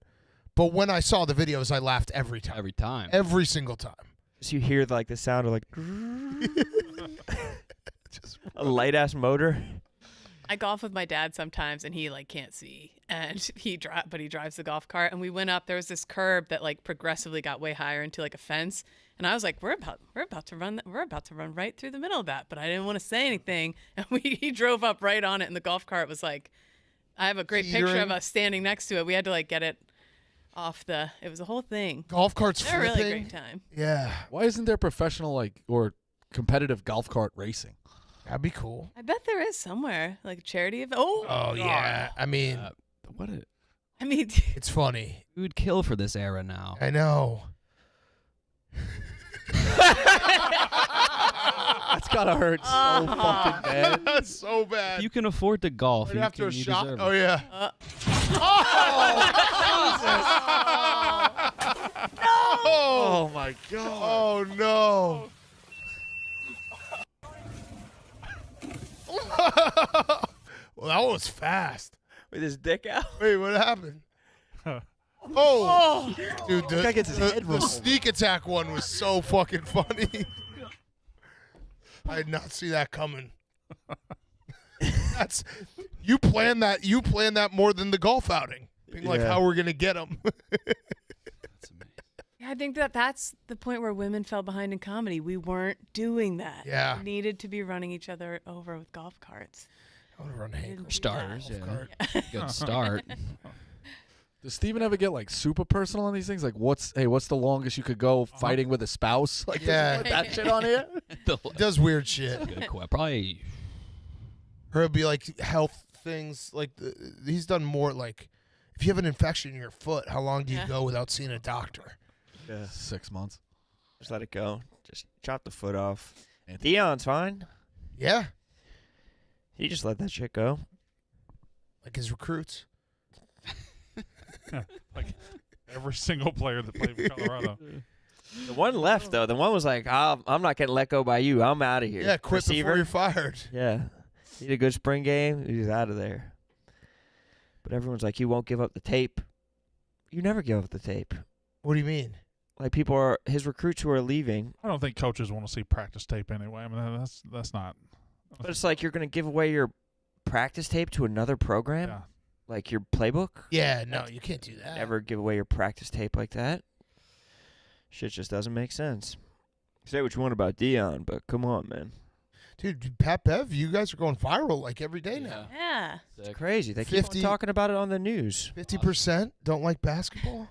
But when I saw the videos, I laughed every time. Every time. Every single time. So you hear like the sound of like a light ass motor. I golf with my dad sometimes, and he can't see, and he drives the golf cart. And we went up. There was this curb that progressively got way higher into a fence, and I was like, we're about to run right through the middle of that. But I didn't want to say anything, and he drove up right on it, and the golf cart was like, I have a great picture of Teetering. us standing next to it. We had to get it off it was a whole thing. Golf carts They're a flipping. really great time. Yeah. Why isn't there professional or competitive golf cart racing? That'd be cool. I bet there is somewhere charity event. Oh yeah. I mean, What a, I mean, it's funny. who would kill for this era now? I know. That's gotta hurt so fucking bad. That's so bad. If you can afford to golf, Right you after can, a you shot. deserve Oh it. yeah. Oh my god. Oh no. Well, that was fast. With his dick out. Wait, what happened? Oh, dude, guy gets his head the rolled. sneak attack one was so fucking funny. I did not see that coming. That's you planned that. You planned that more than the golf outing. Being like, Yeah. how we're gonna get them. That's amazing. I think that's the point where women fell behind in comedy. We weren't doing that. Yeah. We needed to be running each other over with golf carts. I want to run Hank. Didn't do Starters, that. yeah. Good start. Does Steven ever get like super personal on these things? Like, what's the longest you could go fighting with a spouse? Like, Yeah. does he put that shit on here? He does weird shit. Good quip. Probably. Or it'll be like health things. Like he's done more like if you have an infection in your foot, how long do you go without seeing a doctor? Yeah. 6 months. Just let it go. Just chop the foot off. Dion's fine. Yeah. He just let that shit go. Like his recruits. Like every single player that played for Colorado. The one left though. The one was like, I'm not getting let go by you. I'm out of here. Yeah, quit Receiver. before you're fired. Yeah. He had a good spring game. He's out of there. But everyone's like, you won't give up the tape. You never give up the tape. What do you mean? Like people are his recruits who are leaving. I don't think coaches want to see practice tape anyway. I mean, that's not. But it's like you're going to give away your practice tape to another program? Yeah. Like your playbook? Yeah, no, you can't do that. Never give away your practice tape like that. Shit just doesn't make sense. Say what you want about Dion, but come on, man. Dude, Pat Bev, you guys are going viral like every day now. Yeah. It's crazy. They keep on 50 talking about it on the news. 50% don't like basketball?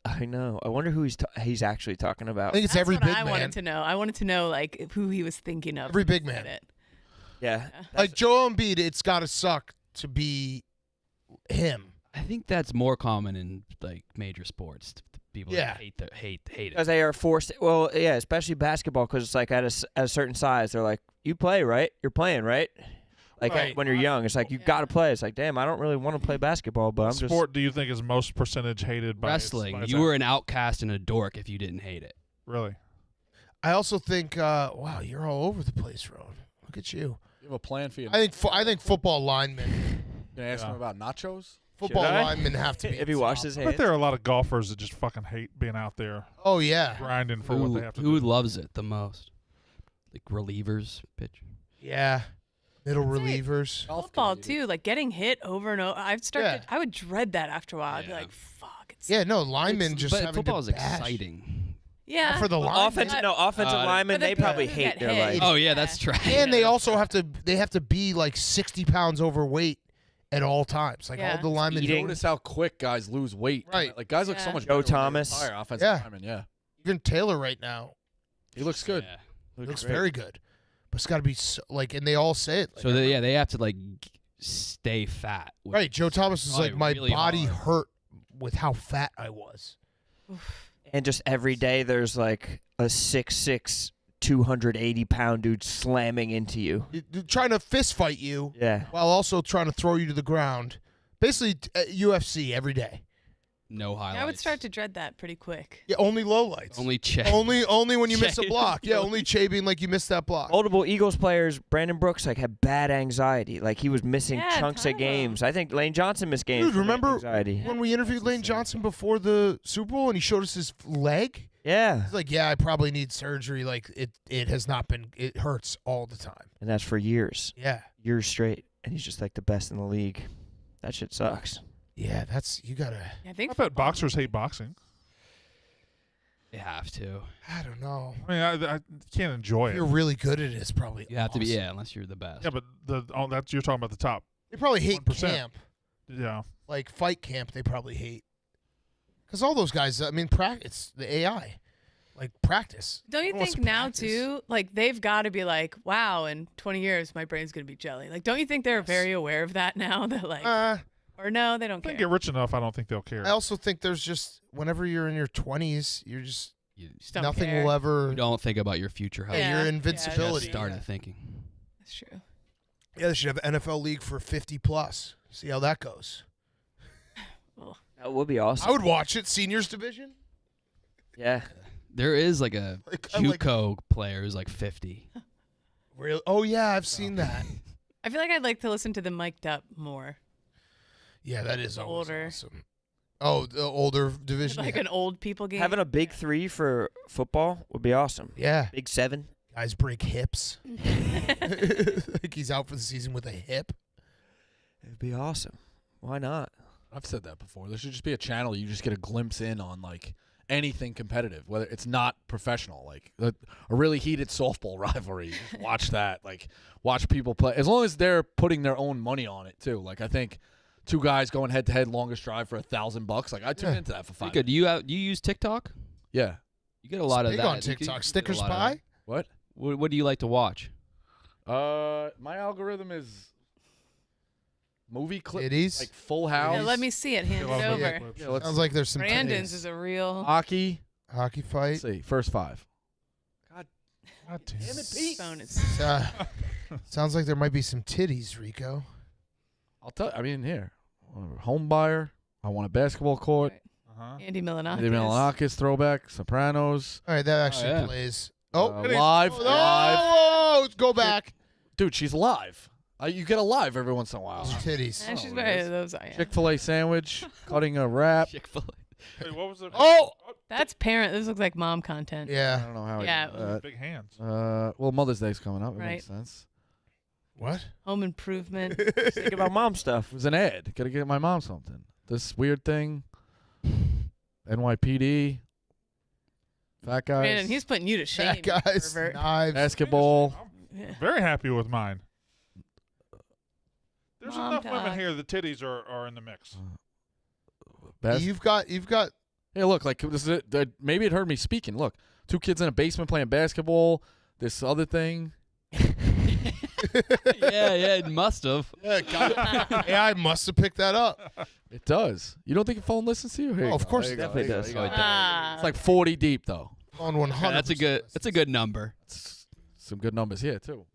I know. I wonder who he's actually talking I about. think it's That's every what big I man. wanted to know. I wanted to know like who he was thinking of. Every when he big man. said it. Yeah. Like Joel Embiid, it's got to suck to be him. I think that's more common in like major sports. People Yeah. hate it. Because they are forced. Well, yeah, especially basketball, because it's like at a certain size, they're like, "You play, right? You're playing, right?" Like Right. when you're young, it's like you got to play. It's like, damn, I don't really want to play basketball, but I'm just. Sport do you think is most percentage hated by Wrestling. by its You were an outcast and a dork if you didn't hate it. really? I also think, wow, you're all over the place, Ron. Look at you. You have a plan for you. I think football linemen, Gonna ask him about nachos? football Should I? linemen have to be. If he washed his I bet hands. there are a lot of golfers that just fucking hate being out there Oh yeah, grinding for what they have to Who do. loves it the most? Like relievers, pitch. yeah. Middle I'd say relievers. Football too, like getting hit over and over. Yeah. I would dread that after a while. I'd be Yeah. like, fuck. It's Yeah, no linemen It's- just but having football to is bash. exciting. yeah. For the Well, linemen. offensive linemen, But the they probably people who hate get their hit. life. Oh yeah, that's trash. And they also have to be like 60 pounds overweight at all times. Like Yeah. all the linemen. Eating. Notice how quick guys lose weight. Right. Like guys look so Yeah. much Joe better when they Thomas. retire, offensive Yeah. linemen, yeah. Even Taylor right now He looks good. Yeah. looks great. very good. But it's got to be like, and they all say it. Like, So they have to like stay fat. which right. Joe Thomas is probably like, my really body hard. hurt with how fat I was. And just every day, there's like a 6'6", 280-pound dude slamming into you. Trying to fist fight you Yeah. while also trying to throw you to the ground. Basically, UFC every day. No highlights. I would start to dread that pretty quick. Yeah, only lowlights. only check. Only when you miss a Che- block. Yeah, only Che being like you missed that block. Multiple Eagles players, Brandon Brooks, like had bad anxiety. Like he was missing Yeah, chunks ton of of 'em. games. I think Lane Johnson missed games. Dude, from remember anxiety? when we interviewed Lane Johnson before the Super Bowl and he showed us his leg? Yeah. He's like, yeah, I probably need surgery. Like it has not been. It hurts all the time. And that's for years. Yeah, Years straight. And he's just like the best in the league. That shit sucks. yeah. That's you gotta. I think I bet football- boxers hate boxing. You have to. I don't know. I mean, I can't enjoy If it. you're really good at it, it's probably. You have to be. awesome. Yeah, unless you're the best. Yeah, but that's you're talking about the top. They probably hate 1%. camp, Yeah. like fight camp. They probably hate because all those guys. I mean, it's the AI, like practice. Don't you Everyone wants think to now practice. too? Like they've got to be like, wow, in 20 years my brain's gonna be jelly. Like, don't you think they're very aware of that now? They're like, or no, they don't If they care. get rich enough, I don't think they'll care. I also think there's just whenever you're in your 20s, you're just You, Just don't nothing care. will ever. you don't think about your future health. Yeah, Yeah, your yeah, invincibility. yeah. Started thinking. That's true. Yeah, they should have NFL league for 50 plus. See how that goes. That would be awesome. I would watch it. Seniors division. Yeah. There is like a Like, I'm like, JUCO player who's like 50. really? Oh yeah, I've seen that. I feel like I'd like to listen to the mic'd up more. Yeah, that is always Older. awesome. Oh, the older division. Like yeah. an old people game. Having a big 3 for football would be awesome. Yeah, Big 7. guys break hips. Like he's out for the season with a hip. It'd be awesome. Why not? I've said that before. There should just be a channel you just get a glimpse in on like anything competitive, whether it's not professional, like a really heated softball rivalry. Just watch that. Like, watch people play. As long as they're putting their own money on it, too. Like, I think 2 guys going head-to-head, longest drive for $1,000. Like, I tune into that for 5 Good. Do you use TikTok? Yeah. You get a lot of Big that. on You get TikTok. a Stickers lot of pie? that. What? What do you like to watch? My algorithm is movie clips, Titties? like Full House. Yeah, let me see it. Hand it over. Yeah, let's Sounds like there's some Brandon's titties. is a real hockey. Hockey fight. Let's see, first 5. God damn it, Pete. Phone is Sounds like there might be some titties, Rico. I'll tell. I mean, here, home buyer. I want a basketball court. Andy Milanakis. Andy Milanakis throwback. Sopranos. All right, that actually yeah. plays. Live. Oh, Live. go back. Dude, she's live. You get a live every once in a while. Titties. And she's very those are. Yeah. Chick-fil-A sandwich. Cutting a wrap. Chick-fil-A. Wait, what was it? Oh. That's parent. This looks like mom content. I Yeah. don't know how. Yeah. Big hands. Well, Mother's Day's coming up. It Right. makes sense. What? Home Improvement. Think about mom stuff. It was an ad. Gotta get my mom something. This weird thing. NYPD. Fat guys. Brandon, he's putting you to shame. Fat guys, pervert. knives. Basketball. Yeah. Very happy with mine. There's Mom enough women talk. here. The titties are in the mix. You've got. Hey, look, like this is it. Maybe it heard me speaking. Look, 2 kids in a basement playing basketball. This other thing. yeah, it must have. Yeah, AI must have picked that up. It does. You don't think your phone listens to you? Here Oh, you of go. course There it you go. definitely There you does. go. Ah. It's like 40 deep though. On 100. That's a good number. It's some good numbers here too.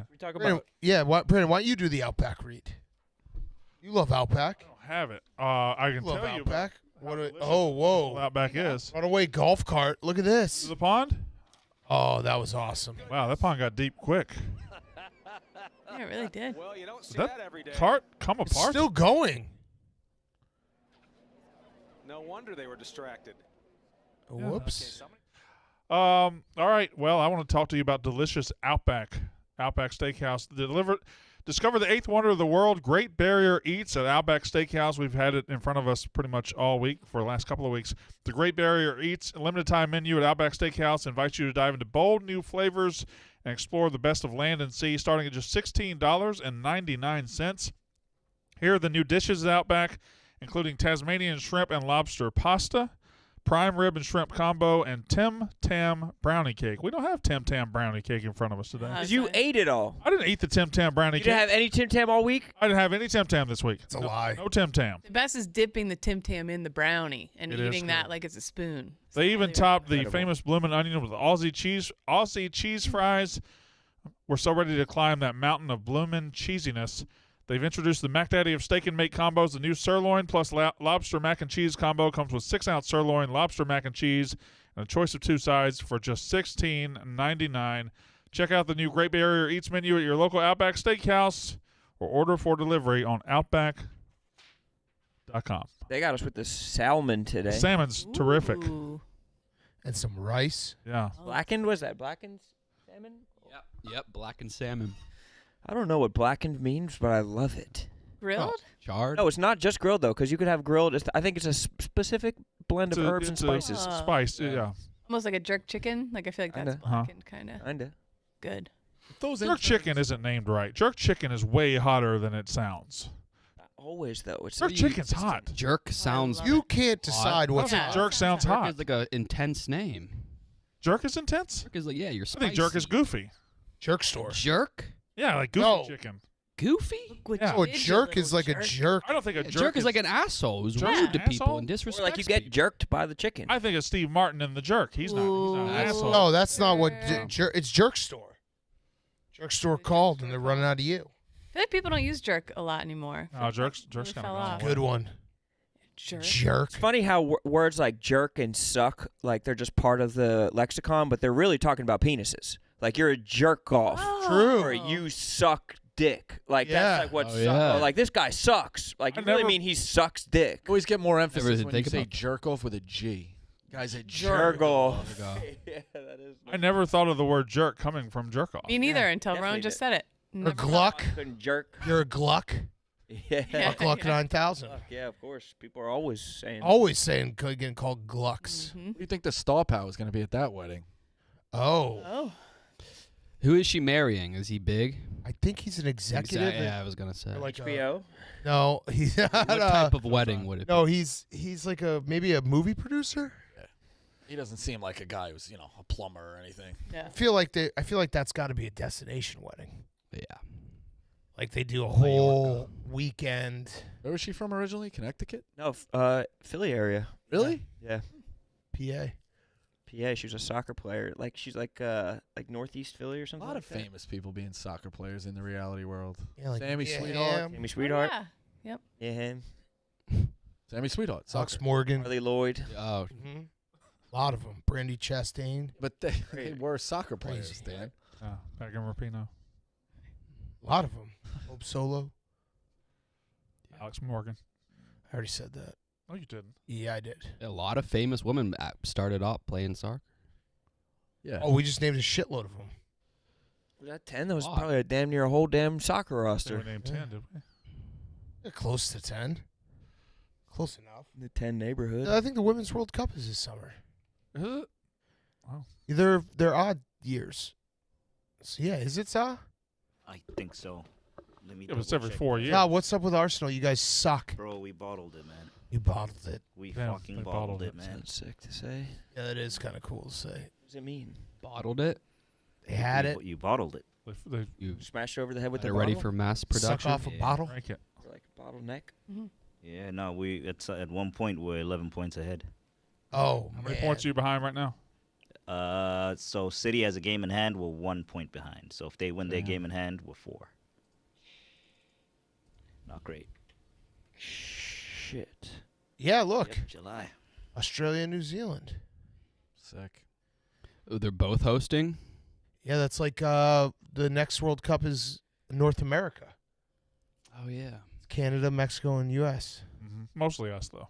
We talk Brandon, about Brandon, why don't you do the Outback read? You love Outback. I don't have it. I You can love tell you. Outback. how What? delicious Whoa. Outback is. Runaway golf cart. Look at this. The pond? Oh, that was awesome. Wow, that pond got deep quick. Yeah, it really did. Well, you don't see Did that that every day. cart come It's apart? still going. No wonder they were distracted. Whoops. All right. Well, I want to talk to you about delicious Outback Steakhouse. Discover the 8th wonder of the world, Great Barrier Eats at Outback Steakhouse. We've had it in front of us pretty much all week for the last couple of weeks. The Great Barrier Eats limited time menu at Outback Steakhouse invites you to dive into bold new flavors and explore the best of land and sea, starting at just $16.99. Here are the new dishes at Outback, including Tasmanian shrimp and lobster pasta, prime rib and shrimp combo, and Tim Tam brownie cake. We don't have Tim Tam brownie cake in front of us today. Uh, you ate it all. I didn't eat the Tim Tam brownie You cake. didn't have any Tim Tam all week? I didn't have any Tim Tam this week. It's a lie. No Tim Tam. The best is dipping the Tim Tam in the brownie and It is eating that good. like it's a spoon. They even topped the Incredible. famous bloomin' onion with Aussie cheese fries. We're so ready to climb that mountain of bloomin' cheesiness. They've introduced the Mac Daddy of Steak and Make combos. The new sirloin plus lobster mac and cheese combo comes with 6-ounce sirloin, lobster mac and cheese, and a choice of 2 sides for just $16.99. Check out the new Great Barrier Eats menu at your local Outback Steakhouse or order for delivery on Outback.com. They got us with the salmon today. Salmon's terrific. Ooh. And some rice. Yeah. Blackened? Was that blackened salmon? Yep, blackened salmon. I don't know what blackened means, but I love it. Grilled? Charred? No, it's not just grilled, though, because you could have grilled. I think it's a specific blend of herbs and spices. Spice, yeah. Almost like a jerk chicken. Like I feel like that's Kinda. blackened, kind of. Kinda. Good. Jerk chicken isn't named right. Jerk chicken is way hotter than it sounds. Always, though. It's Jerk chicken's hot. Jerk sounds. love You can't decide what's Yeah. hot. Jerk sounds Jerk hot. is like a intense name. Jerk is intense? Jerk is like you're I spicy. think jerk is goofy. Jerk store. Jerk? Yeah, like goofy No. chicken. Goofy? Yeah. Oh, a jerk is like a jerk. I don't think a A jerk, jerk is like an asshole who's Jerk's rude an to people asshole? and Or disrespects like you get people. jerked by the chicken. I think it's Steve Martin in the jerk. He's not an asshole. No, that's not what Jerk. it's jerk store. Jerk store called and they're running out of you. I feel like people don't use jerk a lot anymore. No, jerk's Really kind fell of off. Good one. Jerk. Jerk. It's funny how words like jerk and suck, like they're just part of the lexicon, but they're really talking about penises. Like you're a jerk off. Oh. True. Or you suck dick. Like Yeah. that's like what Oh, suck. yeah. Or like this guy sucks. Like I you really never- mean he sucks dick. Always get more emphasis really when you think say about that. jerk off with a G. Guys, a Jerk off. Yeah, that is. I never thought of the word jerk coming from jerk off. Me neither until definitely Rowan just did. said it. Or Never gluck. Couldn't jerk. You're a gluck. Yeah. Gluck 9000. Yeah, of course. People are always saying. Always saying getting called Glucks. Mhm. What do you think the star power is going to be at that wedding? Oh. Oh. Who is she marrying? Is he big? I think he's an executive. Yeah, I was gonna say. or like HBO. no, he's not. What type of wedding would it be? No, he's like maybe a movie producer. He doesn't seem like a guy who's a plumber or anything. Yeah. I feel like that's got to be a destination wedding. Yeah. Like they do a whole weekend. Where was she from originally? Connecticut? No, Philly area. Really? Yeah. PA. PA. She was a soccer player. Like she's like Northeast Philly or A something. lot like of that. famous people being soccer players in the reality world. Yeah, like Sammy Mia Sweetheart. Hamm, Sammy Sweetheart. Oh, yeah. Yeah, him. Sammy Sweetheart. Alex Soccer. Morgan. Harley Lloyd. Oh, A lot of them. Brandy Chastain. But they were soccer players, Crazy. Dan. Megan Rapinoe. A lot of them. Hope Solo. Alex Morgan. I already said that. No, you didn't. Yeah, I did. a lot of famous women started up playing soccer. Yeah. Oh, we just named a shitload of them. Was that 10? That was Lot. probably a damn near a whole damn soccer They were roster. named Yeah. 10, did we? They're close to 10. Close enough. The 10 neighborhood. I think the Women's World Cup is this summer. Is it? They're odd years. So, yeah, is it, Sa? I think so. Let me It was double every check. 4 years. Sa, what's up with Arsenal? You guys suck. Bro, we bottled it, man. You bottled it. We Yeah, fucking they bottled bottled it, it. man. That's sick to say. Yeah, that is kind of cool to say. What does it mean? Bottled it. They had You- it. You bottled it. They You Smashed over the head with got the it ready bottle? for mass production. Suck off a bottle. drank it. Or like a bottleneck. Yeah, no, it's at one point we're 11 points ahead. Oh, How many man. points are you behind right now? So City has a game in hand. We're 1 point behind. So if they win their Damn. game in hand, we're 4. Not great. Shit. Yeah, look. Yep, July. Australia, New Zealand. Sick. Oh, they're both hosting. Yeah, that's like the next World Cup is North America. Oh yeah. It's Canada, Mexico, and U.S. Mostly us, though.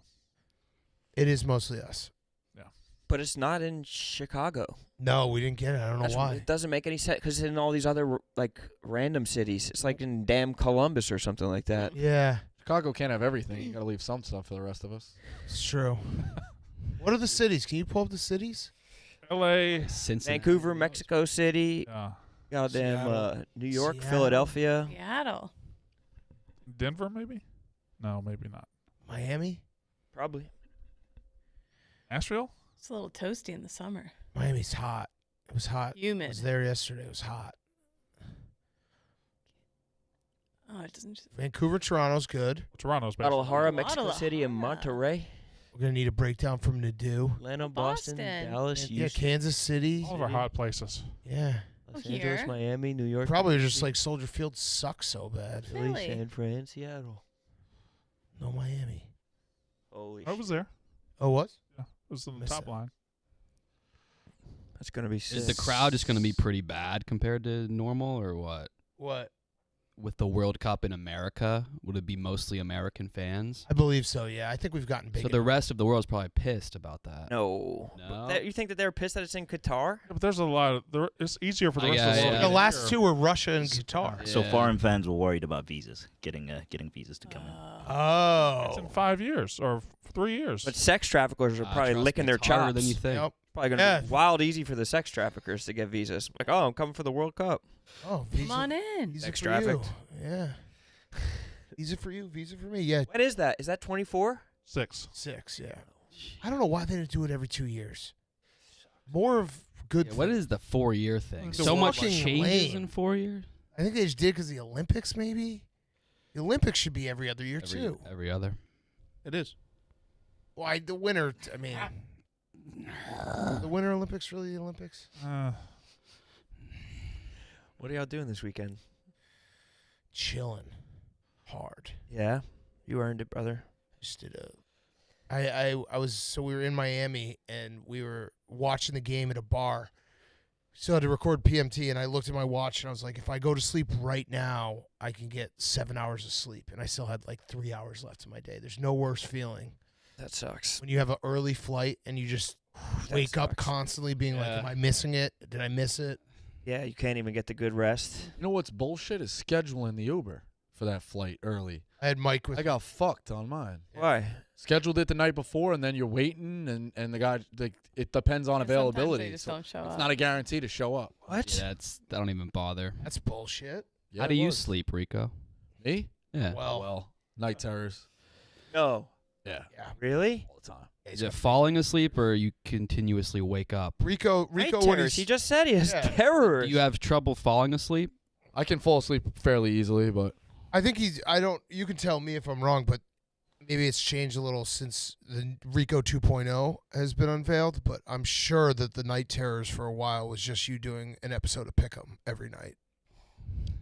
It is mostly us. But it's not in Chicago. No, we didn't get it. I don't know That's- why. It doesn't make any sense because in all these other like random cities, it's like in damn Columbus or something like that. Yeah, Chicago can't have everything. You got to leave some stuff for the rest of us. it's true. What are the cities? Can you pull up the cities? L.A. Cincinnati. Vancouver, Mexico City, Yeah. goddamn Seattle. New York, Seattle. Philadelphia. Seattle. Denver, maybe? No, maybe not. Miami? Probably. Nashville? It's a little toasty in the summer. Miami's hot. It was hot. I Humid. was there yesterday. It was hot. Oh, it doesn't just. Vancouver, Toronto's good. Toronto's better. Guadalajara, Mexico Guadalajara. City, and Monterrey. We're going to need a breakdown from Nadu. Atlanta, Boston, Boston. Dallas, Yeah, Houston, Kansas City. All of our hot places. Yeah. Los Oh, Angeles, here. Miami, New York. Probably just like Soldier Field sucks so bad. Philly, Really? San Fran, Seattle. No Miami. Holy I was there. Oh, what? Yeah, it was in the Miss top it. line. That's going to be sick. Is the crowd just going to be pretty bad compared to normal, or what? What? With the World Cup in America, would it be mostly American fans? I believe so, yeah. I think we've gotten big. So the rest of the world's probably pissed about that. No. No? You think that they're pissed that it's in Qatar? Yeah, but there's a lot of. It's easier for the Oh, rest yeah, of the yeah. world. The to last hear. two were Russia and Qatar. So Yeah. foreign fans were worried about visas, getting visas to come in. It's in Oh. 5 years or 3 years. But sex traffickers are probably trust me, licking their it's harder chops. than you think. Yep. Probably going to Yeah. be wild easy for the sex traffickers to get visas. Like, oh, I'm coming for the World Cup. Oh, visa. Come on in. Visa Sex for you. trafficked. Yeah. Visa for you, visa for me. Yeah, When is that? Is that 24? 6. 6, yeah. I don't know why they didn't do it every 2 years. More of good. Yeah, what is the 4-year thing? It's So much fucking changes lame. in 4 years? I think they just did because the Olympics, maybe? The Olympics should be every other year, too. Every other. It is. Why, the winter, I mean. The Winter Olympics, really the Olympics? What are y'all doing this weekend? Chilling. Hard. Yeah. You earned it, brother. Just did I was, so we were in Miami and we were watching the game at a bar. Still had to record PMT, and I looked at my watch and I was like, if I go to sleep right now, I can get 7 hours of sleep. And I still had like 3 hours left in my day. There's no worse feeling That sucks. when you have an early flight and you just wake up sucks. constantly being like, Yeah. am I missing it? Did I miss it? Yeah, you can't even get the good rest. You know what's bullshit is scheduling the Uber for that flight early. I had Mike with. I got fucked on mine. Why? Scheduled it the night before, and then you're waiting, and the guy, it depends on Yeah, sometimes availability. they just so don't show it's up. not a guarantee to show up. What? Yeah, I don't even bother. That's bullshit. Yeah, How do it you was. sleep, Rico? Me? Yeah. Well, Night terrors. No. Yeah. Really? All the time. Is it falling asleep or you continuously wake up? Rico, Night when terrors. he's He just said he has Yeah. terrors. Do you have trouble falling asleep? I can fall asleep fairly easily, but I think he's. I don't. You can tell me if I'm wrong, but maybe it's changed a little since the Rico 2.0 has been unveiled. But I'm sure that the Night Terrors for a while was just you doing an episode of Pick'em every night,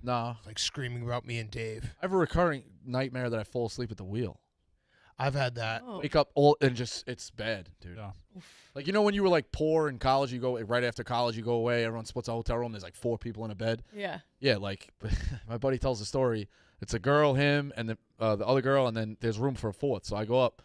nah. like screaming about me and Dave. I have a recurring nightmare that I fall asleep at the wheel. I've had that. Oh. Wake up all and just it's bad, dude. Yeah. Like when you were like poor in college, you go right after college, you go away. Everyone splits a hotel room. There's like 4 people in a bed. Yeah. Yeah, like my buddy tells the story. It's a girl, him, and the other girl, and then there's room for a 4th. So I go up.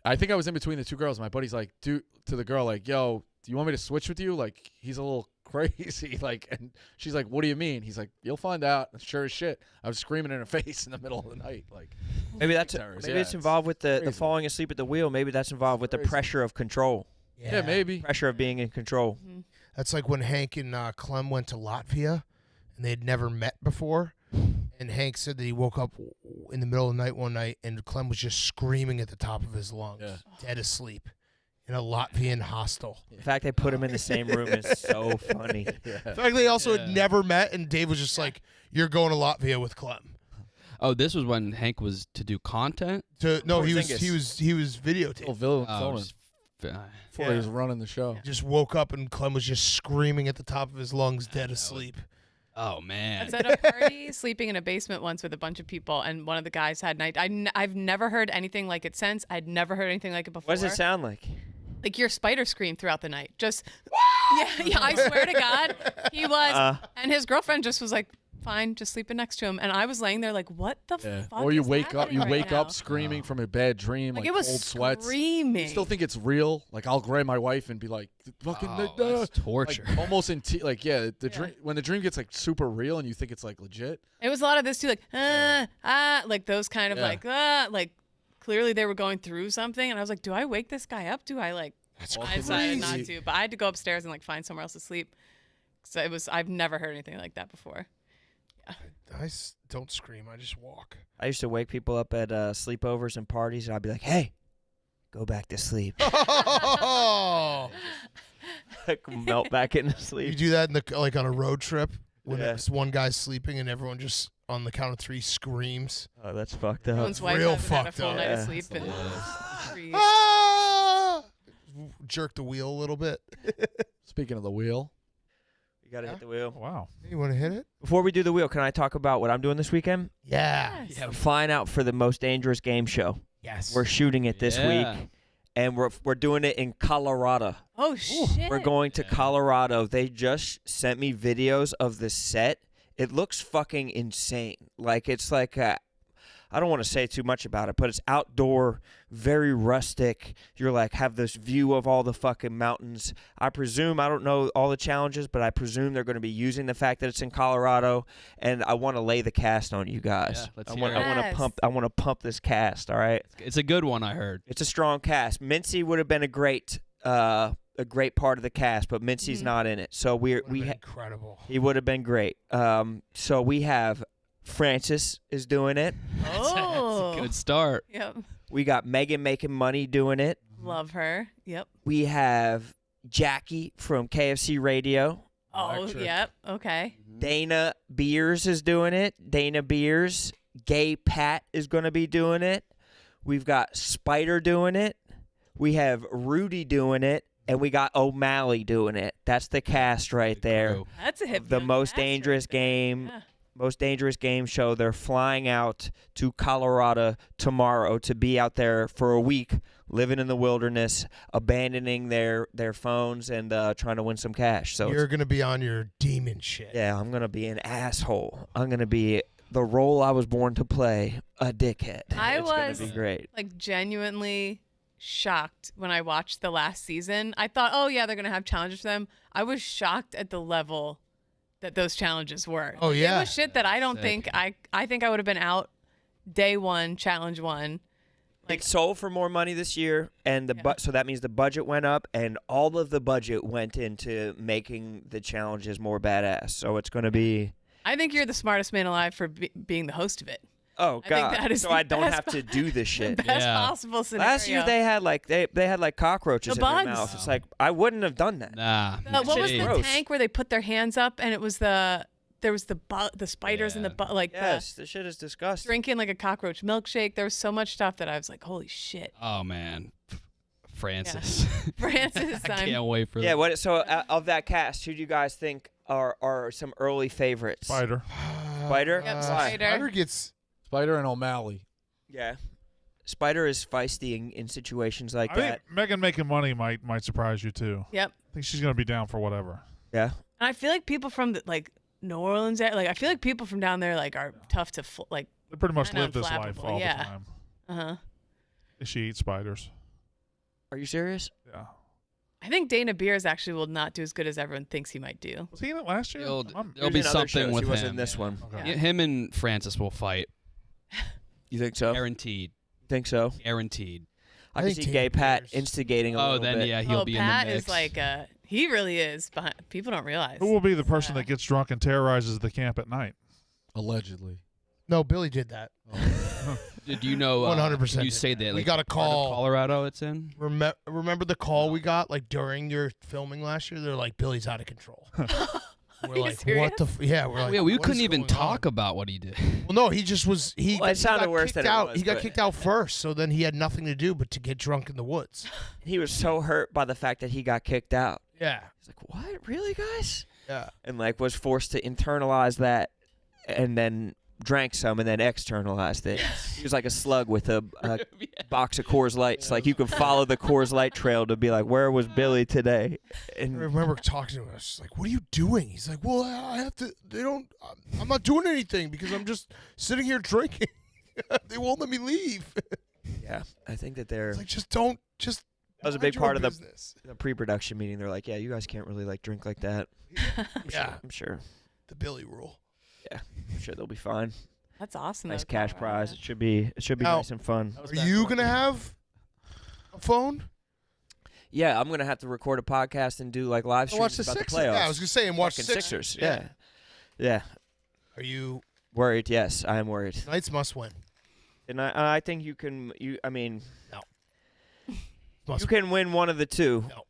I think I was in between the 2 girls. My buddy's like, to the girl, like, yo, do you want me to switch with you? Like, he's a little crazy. Like, and she's like, what do you mean? He's like, you'll find out. And sure as shit, I was screaming in her face in the middle of the night. Like, Maybe that's terrors. maybe Yeah, it's involved with the crazy. falling asleep at the wheel. Maybe that's involved with the crazy. pressure of control. yeah, maybe. Pressure of being in control. That's like when Hank and Clem went to Latvia, and they'd never met before. And Hank said that he woke up in the middle of the night one night, and Clem was just screaming at the top of his lungs, dead asleep, in a Latvian hostel. The fact they put him in the same room is so funny. In fact, they also had never met, and Dave was just like, "You're going to Latvia with Clem." Oh, this was when Hank was to do content? No, he was Porzingis. videotaping. Filming before he was running the show. Just woke up, and Clem was just screaming at the top of his lungs, dead asleep. Oh, I man. was at a party sleeping in a basement once with a bunch of people, and one of the guys had night. I've never heard anything like it since. I'd never heard anything like it before. What does it sound like? Like your spider scream throughout the night. Just, yeah, I swear to God, he was. And his girlfriend just was like, fine, just sleeping next to him. And I was laying there like, what the fuck Or you is wake up, happening right wake now? up screaming from a bad dream, Like like it was cold sweats. screaming. You still think it's real? Like I'll grab my wife and be like, "Fucking That's torture. like, almost in like the dream when the dream gets like super real and you think it's like legit." It was a lot of this too, like like those kind of like clearly they were going through something, and I was like, do I wake this guy up? Do I like? That's I decided not crazy. to, but I had to go upstairs and like find somewhere else to sleep. So I've never heard anything like that before. I don't scream. I just walk. I used to wake people up at sleepovers and parties, and I'd be like, "Hey, go back to sleep." Like, melt back into You sleep. do that in like on a road trip when Yeah. it's one guy's sleeping and everyone just on the count of 3 screams. Oh, that's fucked up. Everyone's wife real hasn't had a fucked full up. night of Yeah. sleep and three- Ah! Jerk the wheel a little bit. Speaking of the wheel, You gotta hit the wheel. Wow. You want to hit it? Before we do the wheel, can I talk about what I'm doing this weekend? Yeah. Yes. I'm flying out for the Most Dangerous Game Show. Yes. We're shooting it this Yeah. week, and we're doing it in Colorado. Oh shit! We're going to Colorado. They just sent me videos of the set. It looks fucking insane. Like it's like I don't want to say too much about it, but it's outdoor, very rustic. You're like have this view of all the fucking mountains. I presume, I don't know all the challenges, but I presume they're going to be using the fact that it's in Colorado, and I want to lay the cast on you guys. Yeah, let's I hear want it. to Yes. pump. I want to pump this cast. All right. It's a good one, I heard. It's a strong cast. Mintzy would have been a great part of the cast, but Mintzy's not in it. So we incredible. he would have been great. So we have Francis is doing it. Oh, Good start. Yep. We got Megan making money doing it. Love her. Yep. We have Jackie from KFC Radio. Oh, Electric. yep. Okay. Dana Beers is doing it. Dana Beers. Gay Pat is going to be doing it. We've got Spider doing it. We have Rudy doing it. And we got O'Malley doing it. That's the cast right there. crew. That's a hip. The young Most cast right Dangerous there. Game. Yeah. Most Dangerous Game Show. They're flying out to Colorado tomorrow to be out there for a week, living in the wilderness, abandoning their phones and trying to win some cash. So You're going to be on your demon shit. yeah, I'm gonna be an asshole. I'm gonna be the role I was born to play, a dickhead. I it's was- gonna be great. Like genuinely shocked when I watched the last season. I thought, oh yeah, they're gonna have challenges for them. I was shocked at the level that those challenges were. Oh, yeah. It was shit that I don't Sick. think I think I would have been out day one, challenge one. It sold for more money this year, and so that means the budget went up, and all of the budget went into making the challenges more badass. So it's going to be. I think you're the smartest man alive for being the host of it. Oh I God! think that is So the I don't best have to do this shit. The best possible scenario. Last year they had like cockroaches The in their bugs. mouth. It's like I wouldn't have done that. Nah. What was the gross. tank where they put their hands up and it was there was the spiders and the like Yes, this shit is disgusting. drinking like a cockroach milkshake. There was so much stuff that I was like, holy shit. Oh man, Francis. Francis, I can't wait for Yeah. that. What? So of that cast, who do you guys think are some early favorites? Spider. Spider. Yep, Why? Spider gets Spider and O'Malley. Yeah. Spider is feisty in situations like I that. think Megan making money might surprise you too. Yep. I think she's gonna be down for whatever. Yeah. And I feel like people from New Orleans, like I feel like people from down there like are tough to like. They pretty much kinda live this life unflappable. all Yeah. the time. Uh-huh. She eats spiders. Are you serious? Yeah. I think Dana Beers actually will not do as good as everyone thinks he might do. Was he in it last year? There'll He be was in other something shows. with He wasn't him. in this one. Okay. Him and Francis will fight. You think so? Guaranteed. Think so? Guaranteed. I can see Gay Pat instigating a Oh, little then bit. yeah, he'll be Pat in the mix. is like he really is. People don't realize. Who will be the person that gets drunk and terrorizes the camp at night? Allegedly. No, Billy did that. Did you know? 100%. Can you say that? We Like, got a part of call. Colorado, it's in. Remember the call we got like during your filming last year? They're like, Billy's out of control. We're you like, serious? what the? Yeah, we're like, Yeah, we what couldn't is even going talk on? about what he did. Well, no, he just was. He Well, it sounded got worse kicked than it out. was, He got but- kicked out first, so then he had nothing to do but to get drunk in the woods. He was so hurt by the fact that he got kicked out. Yeah, He's like, "What? Really, guys?" yeah. And like was forced to internalize that, and then drank some, and then externalized it. He was like a slug with a box of Coors Lights. Like you could follow the Coors Light trail to be like, "Where was Billy today?" I And remember talking to him. I was like, "What are you doing?" He's like, "Well, I have to. They don't. I'm not doing anything because I'm just sitting here drinking. They won't let me leave." yeah, I think that they're. It's like, just don't. Just. That was a mind big your part own of business. the pre-production meeting. They're like, "Yeah, you guys can't really like drink like that." Yeah, I'm sure. the Billy rule. I'm sure they'll be fine. That's awesome. Nice though, cash Colorado. prize. It should be Now- nice and fun. Are you gonna have a phone? Yeah, I'm gonna have to record a podcast and do like live streams Watch the about Sixers. the playoffs. Yeah, I was gonna say and watch Fucking the Sixers. Yeah. Are you Worried? Yes, I am worried. Knights must win? And I think you can. I mean, Must you can win one of the two. No.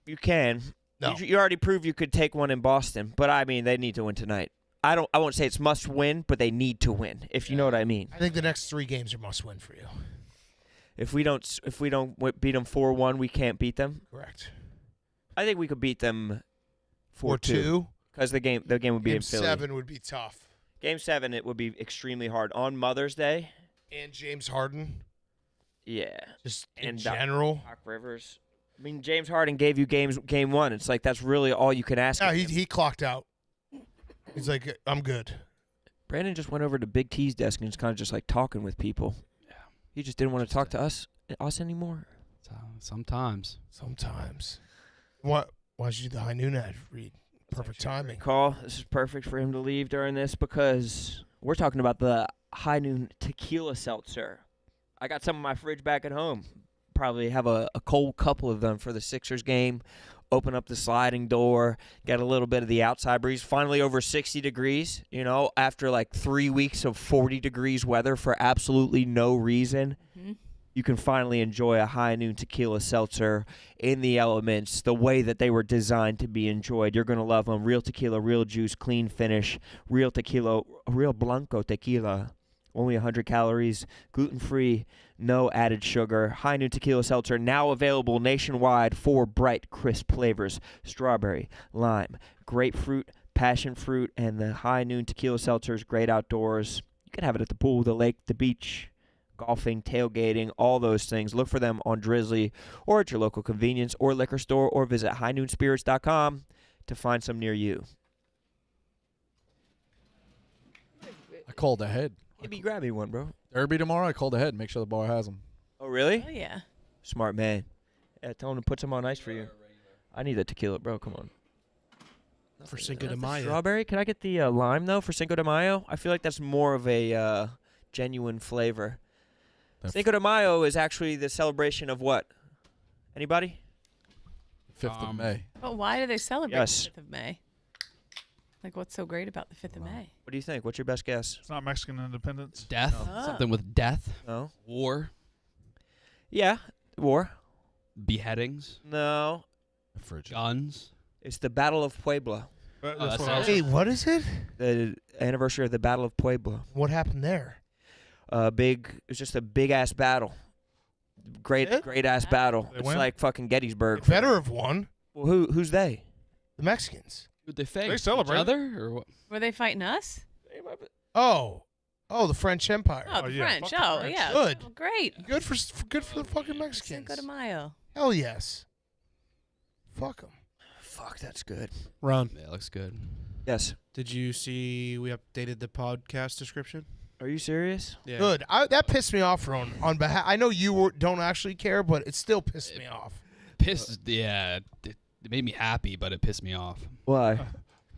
You can. No. You already proved you could take one in Boston, but I mean, they need to win tonight. I won't say it's must win, but they need to win. If you know what I mean. I think the next 3 games are must win for you. If we don't beat them 4-1, we can't beat them. Correct. I think we could beat them 4-2. because the game would be Game in Philly. 7 would be tough. Game 7, it would be extremely hard on Mother's Day. And James Harden, Yeah, just And in Doc- general. Doc Rivers. I mean, James Harden gave you game 1. It's like that's really all you can ask. Yeah, of he him. he clocked out. He's like, I'm good. Brandon just went over to Big T's desk and was kind of just like talking with people. Yeah. He just didn't want to talk to us anymore. Sometimes. Sometimes. Why should you do the high noon ad read? Perfect timing. Call. This is perfect for him to leave during this because we're talking about the High Noon Tequila Seltzer. I got some in my fridge back at home. Probably have a cold couple of them for the Sixers game. Open up the sliding door, get a little bit of the outside breeze. Finally over 60 degrees, after like 3 weeks of 40 degrees weather for absolutely no reason. Mm-hmm. You can finally enjoy a High Noon Tequila Seltzer in the elements, the way that they were designed to be enjoyed. You're going to love them. Real tequila, real juice, clean finish, real tequila, real blanco tequila. Only 100 calories, gluten-free, no added sugar. High Noon Tequila Seltzer now available nationwide for bright, crisp flavors. Strawberry, lime, grapefruit, passion fruit, and the High Noon Tequila Seltzer is great outdoors. You can have it at the pool, the lake, the beach, golfing, tailgating, all those things. Look for them on Drizzly or at your local convenience or liquor store, or visit highnoonspirits.com to find some near you. I called ahead. Maybe grab me one, bro. Derby tomorrow. I called ahead. Make sure the bar has them. Oh, really? Oh yeah. Smart man. Yeah, tell him to put some on ice for you. I need the tequila, bro. Come on. For Cinco de Not the Mayo. Strawberry? Can I get the lime, though, for Cinco de Mayo? I feel like that's more of a genuine flavor. That Cinco de Mayo is actually the celebration of what? Anybody? 5th of May. But why do they celebrate Yes. the 5th of May? Like, what's so great about the 5th of May? What do you think? What's your best guess? It's not Mexican independence. Death. Oh. Something with death. No. War. Yeah, war. Beheadings. No, Guns. it's the Battle of Puebla. That's that's what I was- Hey, what is it? The anniversary of the Battle of Puebla. What happened there? It's just a big ass battle. Great ass battle. They It's win? like fucking Gettysburg. They better have won. Well, who's they? The Mexicans. Would they face They celebrate. each other or what? Were they fighting us? Oh, the French Empire. Oh, the yeah, French. fuck the Oh, French. yeah. Good. Oh, great. Good for the fucking Mexicans. Cinco de Mayo. Hell yes. Fuck them. Fuck, that's good. Ron, Yeah, looks good. Yes. did you see we updated the podcast description? Are you serious? Yeah. Good. That pissed me off, Ron. On behalf, I know you don't actually care, but it still pissed me off Yeah, it made me happy, but it pissed me off. Why?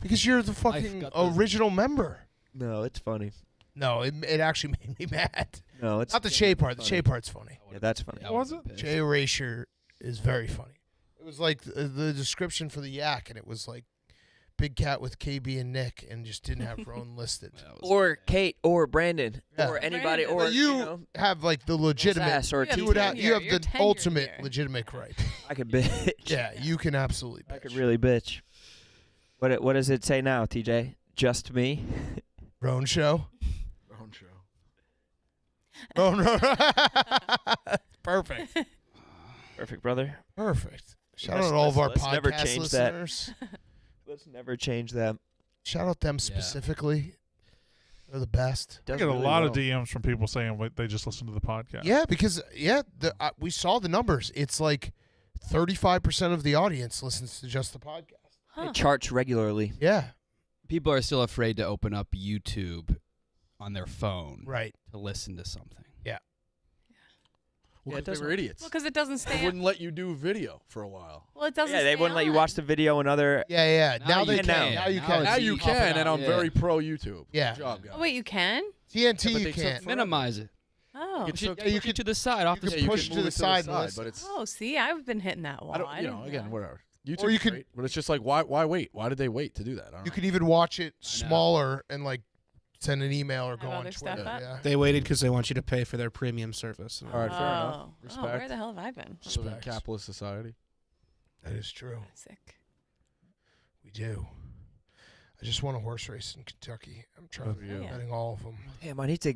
because you're the fucking got the- original member. No, it's funny. No, it actually made me mad. No, it's Not the Che part. The Che part's funny. Yeah, that's funny. I What was would've been Che erasure is very funny. It was like the description for the yak, and it was like Big Cat with KB and Nick, and just didn't have Roan listed. pissed. That was- Or Kate, or Brandon, Yeah. or anybody, Brandon. or But you know, have like the legitimate. Sass or You You would have. tenure. You have You're the tenured ultimate here. legitimate right. I could bitch. Yeah, you can absolutely. I could bitch. really bitch. What does it say now, TJ? Just me? Roan show. Own show. Roan. Perfect. Perfect, brother. Perfect. Shout Let's- out all of our let's never podcast change that. listeners. Let's never change that. Shout out them specifically. They're the best. I Does get a really lot well. of DMs from people saying they just listen to the podcast. Yeah, because we saw the numbers. It's like 35% of the audience listens to just the podcast. Huh. It charts regularly. Yeah, People are still afraid to open up YouTube on their phone right. to listen to something. Well, Yeah, it 'cause they doesn't- were idiots. Well, because it doesn't They stay. wouldn't let you do video for a while. Well, it doesn't. Yeah, they stay wouldn't let you on. watch the video and other. Yeah. Now Now you they can. can. Now you Now can. Now it's you up can, and and out, I'm yeah. very pro YouTube. Yeah. Good job, guys. Oh wait, you can. TNT Yeah, but you they took can't. forever. Minimize it. Oh. It took- Yeah, you Push it could to the side. Off you the could yeah, push you to can move the it side and listen. but it's Oh, see, I've been hitting that wall. I don't, you didn't know, again, know. whatever. YouTube's Or you could- great, but it's just like why wait? Why did they wait to do that? I don't You know. can even watch it I know. smaller and like send an email or Have go on other stuff Twitter. up? Yeah. They waited because they want you to pay for their premium service. All right, fair enough. Oh, where Respect. the hell have I been? We live in a Respect. capitalist society. That is true. Sick. We do. I just won a horse race in Kentucky. I'm trying Good for you. Yeah. betting all of them. Damn, I need to.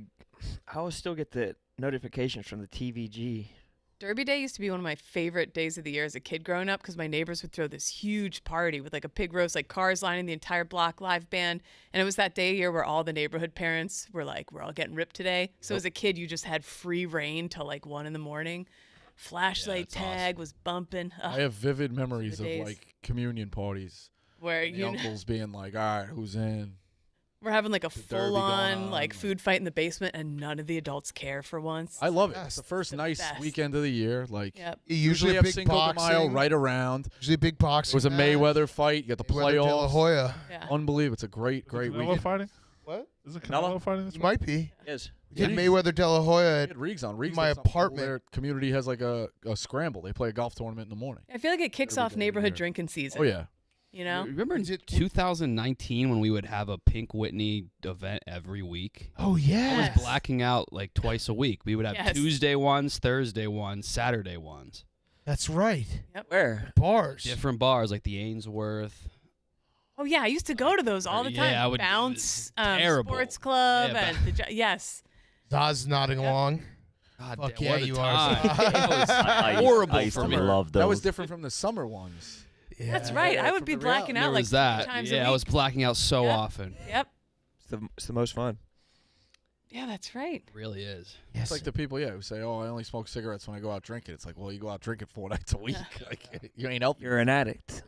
I always still get the notifications from the TVG. Derby Day used to be one of my favorite days of the year as a kid growing up because my neighbors would throw this huge party with like a pig roast, like cars lining the entire block, live band. And it was that day of year where all the neighborhood parents were like, we're all getting ripped today. So as a kid, you just had free reign till like 1 a.m. Flashlight that's tag was bumping. Ugh, I have vivid memories of days. like communion parties. where And the uncles being like, "All right, who's in?" we're having like a the derby going full-on like on. food fight in the basement and none of the adults care for once. I love it. Best. It's the first The nice best. weekend of the year. Like Yep. usually a have big Cinco de Mayo boxing. right around. Usually a big boxing. There was a match. Mayweather fight. You got the Mayweather De La playoffs. Hoya. Yeah. Unbelievable. It's a great Is it great Canelo weekend. fighting? What? Is it Canelo? Canelo fighting this You week? might be. Yes. We did Yeah. Mayweather De La Hoya. We At, had Riggs on. Riggs my did something cool. apartment. Their community has like a scramble. They play a golf tournament in the morning. I feel like it kicks Derby off day neighborhood here. drinking season. Oh yeah. You know? Remember in Is it- 2019 when we would have a Pink Whitney event every week? oh I yeah. was blacking out like twice a week. We would have Yes. Tuesday ones, Thursday ones, Saturday ones. That's right. Where? Bars. Different bars like the Ainsworth. Oh yeah, I used to go to those all the time. Yeah, I would- Bounce, terrible. Sports Club, Yeah, and yes. Zaz nodding along. God Fuck damn, yeah, what a you time. are. That was I horrible used for to me. love those. That was different from the summer ones. Yeah. That's right. I would from be the blacking There out like was that. 3 times Yeah, a week. I was blacking out so Yep. often. Yep. It's the most fun. Yeah, that's right. It really is. Yes. It's like the people, who say, "Oh, I only smoke cigarettes when I go out drinking." It's like, well, you go out drinking 4 nights a week. Like, you ain't helping. You're an addict.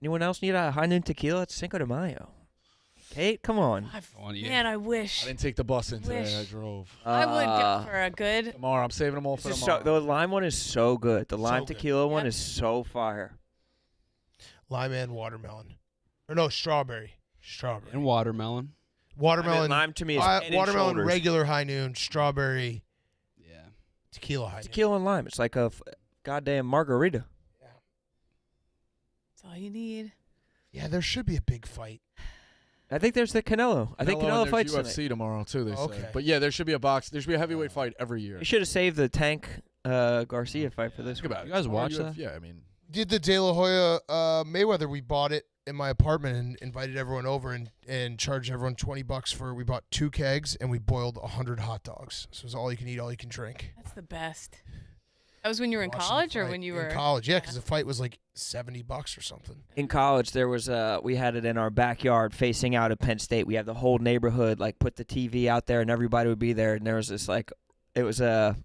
Anyone else need a high noon tequila? It's Cinco de Mayo. Kate, come on. Man, I wish. I didn't take the bus in today. Wish. I drove. I would get for a good. Tomorrow, I'm saving them all for It's just tomorrow. the lime one is so good. The lime good. tequila one Yep. is so fire. Lime and watermelon. Or no, strawberry. Strawberry. And watermelon. Watermelon lime to me is head and watermelon shoulders. regular high noon, strawberry, Yeah. tequila high noon. Tequila and lime. It's like a goddamn margarita. That's all you need. Yeah, there should be a big fight. I think there's the Canelo. I think Canelo and fights there's UFC tonight. tomorrow too. They Okay. say. But yeah, there should be a box. There should be a heavyweight fight every year. You should have saved the Tank Garcia fight for this. Think about You it. guys Tomorrow watch that? Yeah, I mean, Did the De La Hoya Mayweather? We bought it in my apartment and invited everyone over and charged everyone $20 for. We bought 2 kegs and we boiled 100 hot dogs. So it was all you can eat, all you can drink. That's the best. That was when you were in Watching the college or fight. when you were in college? Yeah, because the fight was like $70 or something. In college, there was we had it in our backyard facing out at Penn State. We had the whole neighborhood like put the TV out there and everybody would be there. And there was this like, it was a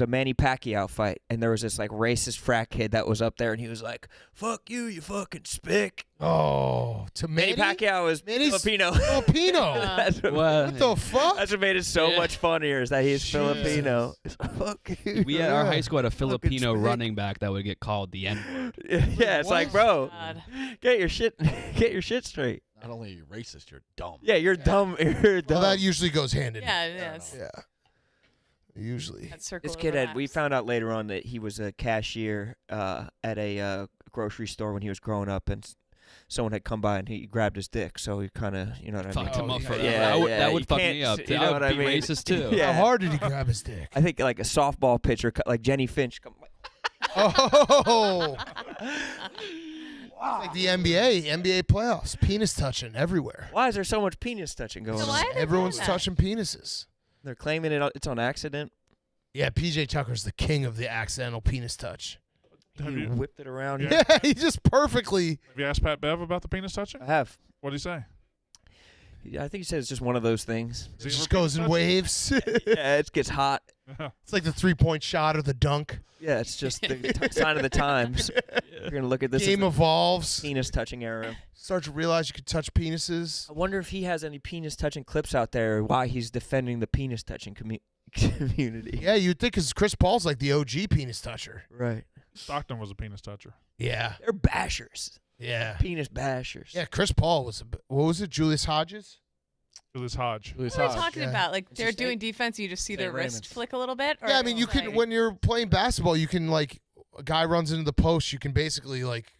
Manny Pacquiao fight, and there was this like racist frat kid that was up there, and he was like, "Fuck you, you fucking spick." Oh, to Manny Pacquiao is Manny's Filipino. Filipino. That's What the fuck? That's what made it so Yeah. much funnier is that he's Jesus. Filipino. Fuck you. We at our high school had a Fucking Filipino spick. running back that would get called the N-word. Yeah, it's like, bro, God. get your shit straight. not only are you racist, you're dumb. Yeah, you're dumb. You're dumb. Well, that usually goes hand in hand. Yeah, it is. Yeah. Usually. That circle This kid had. We overlaps. found out later on that he was a cashier at a grocery store when he was growing up, and someone had come by and he grabbed his dick. So he kind of, you know what I mean? Fucked him up for that. Yeah, that would, yeah, that you would fuck can't me up. s- you I know would what I be mean? racist too. Yeah. How hard did he grab his dick? I think like a softball pitcher, like Jenny Finch. Oh. Like the NBA playoffs, penis touching everywhere. Why is there so much penis touching going So on? why are they doing Everyone's that? touching penises. They're claiming it's on accident. Yeah, PJ Tucker's the king of the accidental penis touch. Have He you, whipped it around. Yeah. Yeah, he just perfectly. have you asked Pat Bev about the penis touching? I have. What did he say? Yeah, I think he said it's just one of those things. Is It he just ever goes in penis waves. Yeah, it gets hot. touching? It's like the 3-point shot or the dunk. Yeah, it's just the sign of the times. You're gonna look at this Game as evolves. the penis touching era. Start to realize you could touch penises. I wonder if he has any penis touching clips out there. Why he's defending the penis touching community? Yeah, you'd think because Chris Paul's like the OG penis toucher. Right. Stockton was a penis toucher. Yeah, They're bashers. yeah, Penis bashers. yeah. Chris Paul was what was it? Julius Hodges. Julius Hodge. What are you talking yeah. about? Like What's he they're say? doing defense, you just see their St. wrist Raymond's. flick a little bit. Or Yeah, I mean, you can when you're playing basketball, you can like a guy runs into the post, you can basically like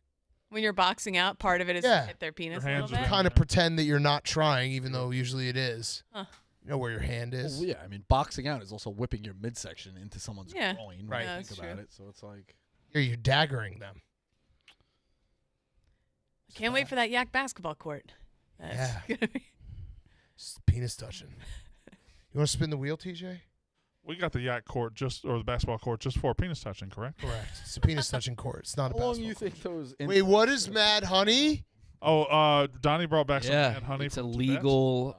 when you're boxing out, part of it is Yeah. hit their penis Your a hands little are bit. kind of pretend that you're not trying, even though usually it is. Huh. You know where your hand is. Well, yeah, I mean, boxing out is also whipping your midsection into someone's Yeah. groin. Right. When Yeah, you think that's about true. it. So it's like, Here, you're daggering them. Can't wait for that yak basketball court. That's Yeah. gonna be- It's penis touching. You want to spin the wheel, TJ? We got the yak court or the basketball court just for penis touching, correct? Correct. It's a penis touching court. It's not a how long basketball you court. think those? Wait, what is Mad Honey? Oh, Donnie brought back some Yeah, Mad honey. it's from Tibet. illegal.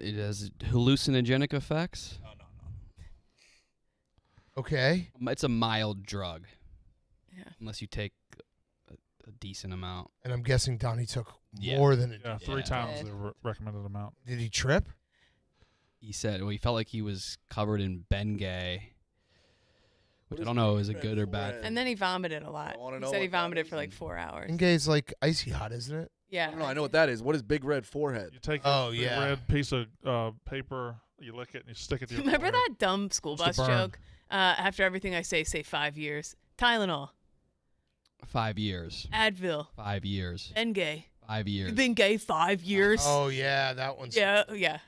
It has hallucinogenic effects. Okay. It's a mild drug. Yeah. Unless you take a decent amount. And I'm guessing Donnie took Yeah. more than a Yeah, 3 Yeah. times the recommended amount. Did he trip? He said, well, he felt like he was covered in Bengay. Which I don't know is a good or bad thing. And then he vomited a lot. I wanna He know said he what that vomited is. for like 4 hours. Engay's like icy hot, isn't it? Yeah. I don't know. I know what that is. What is big red forehead? You take Oh, a big yeah. red piece of paper, you lick it, and you stick it to your Remember forehead. that dumb school Supposed to bus burn. joke? After everything I say 5 years. Tylenol, 5 years. Advil, 5 years. been gay. 5 years. You've been gay 5 years. Oh yeah, that one's. Yeah, yeah.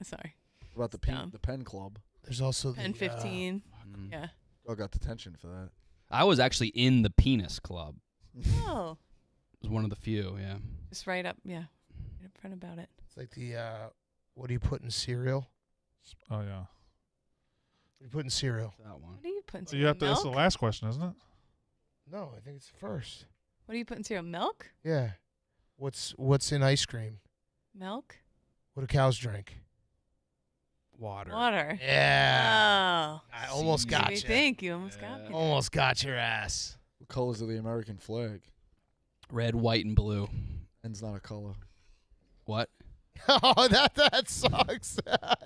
Sorry. What about Dumb. the pen club? There's also Pen the 15. Mm. Yeah. I got detention for that. I was actually in the penis club. Oh, It was one of the few, yeah. just right up. Yeah. Right up front about it. It's like the what do you put in cereal? Oh, yeah. What do you put in cereal? That one. What do you put in So cereal? you have to, that's Milk? the last question, isn't it? No, I think it's the first. What do you put in cereal? Milk? Yeah. What's in ice cream? Milk? What do cows drink? Water. Water. Yeah. Oh. I almost got You you. think you almost got me. Almost got your ass. What colors are the American flag? Red, white, and blue. And's not a color. What? Oh, that sucks.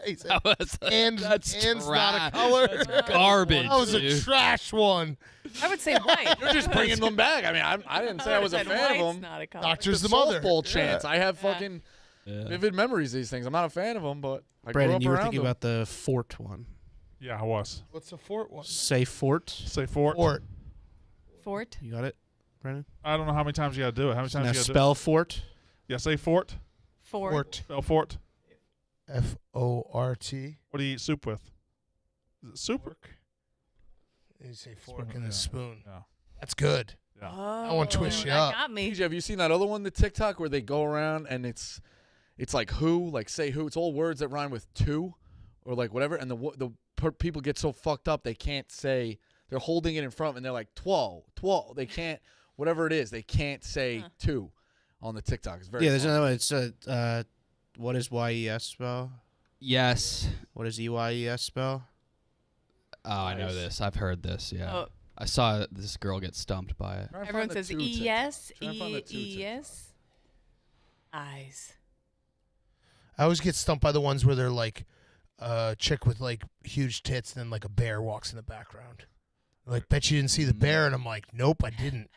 He said, That's and's not a trash. color. That's garbage. That was a dude. trash one. I would say white. You're just bringing them back. I mean, I didn't say I was a said fan of white's them. Not a color. Doctor's The the mother. softball chance. I have Yeah. fucking Vivid memories. These things. I'm not a fan of them, but I grew Brandon, up you were around thinking them. about the fort one. Yeah, I was. What's the fort one? Say fort. Say fort. Fort. Fort. You got it, Brandon? I don't know how many times you got to do it. How many times Now you got to do spell fort. it? Yeah, say fort. Fort. Spell fort. F-O-R-T. What do you eat soup with? Is it soup? You say fork Spoon, and a yeah. spoon. Yeah. That's good. Yeah. Oh, That one twists you that up. got me. TJ, have you seen that other one, the TikTok, where they go around and it's like who, like say who. It's all words that rhyme with to, or like whatever. And people get so fucked up they can't say. They're holding it in front and they're like twelve. They can't, whatever it is, they can't say to on the TikTok. It's very. Yeah, there's funny. another one. It's what does YES spell? Yes. What does EYES spell? Oh, I know this. I've heard this. Yeah. Oh. I saw this girl get stumped by it. Try and Everyone find the says two TikTok. ES, Try and find the two TikTok. ES. Eyes. I always get stumped by the ones where they're like a chick with like huge tits and then like a bear walks in the background. Like, bet you didn't see the bear, and I'm like, nope, I didn't.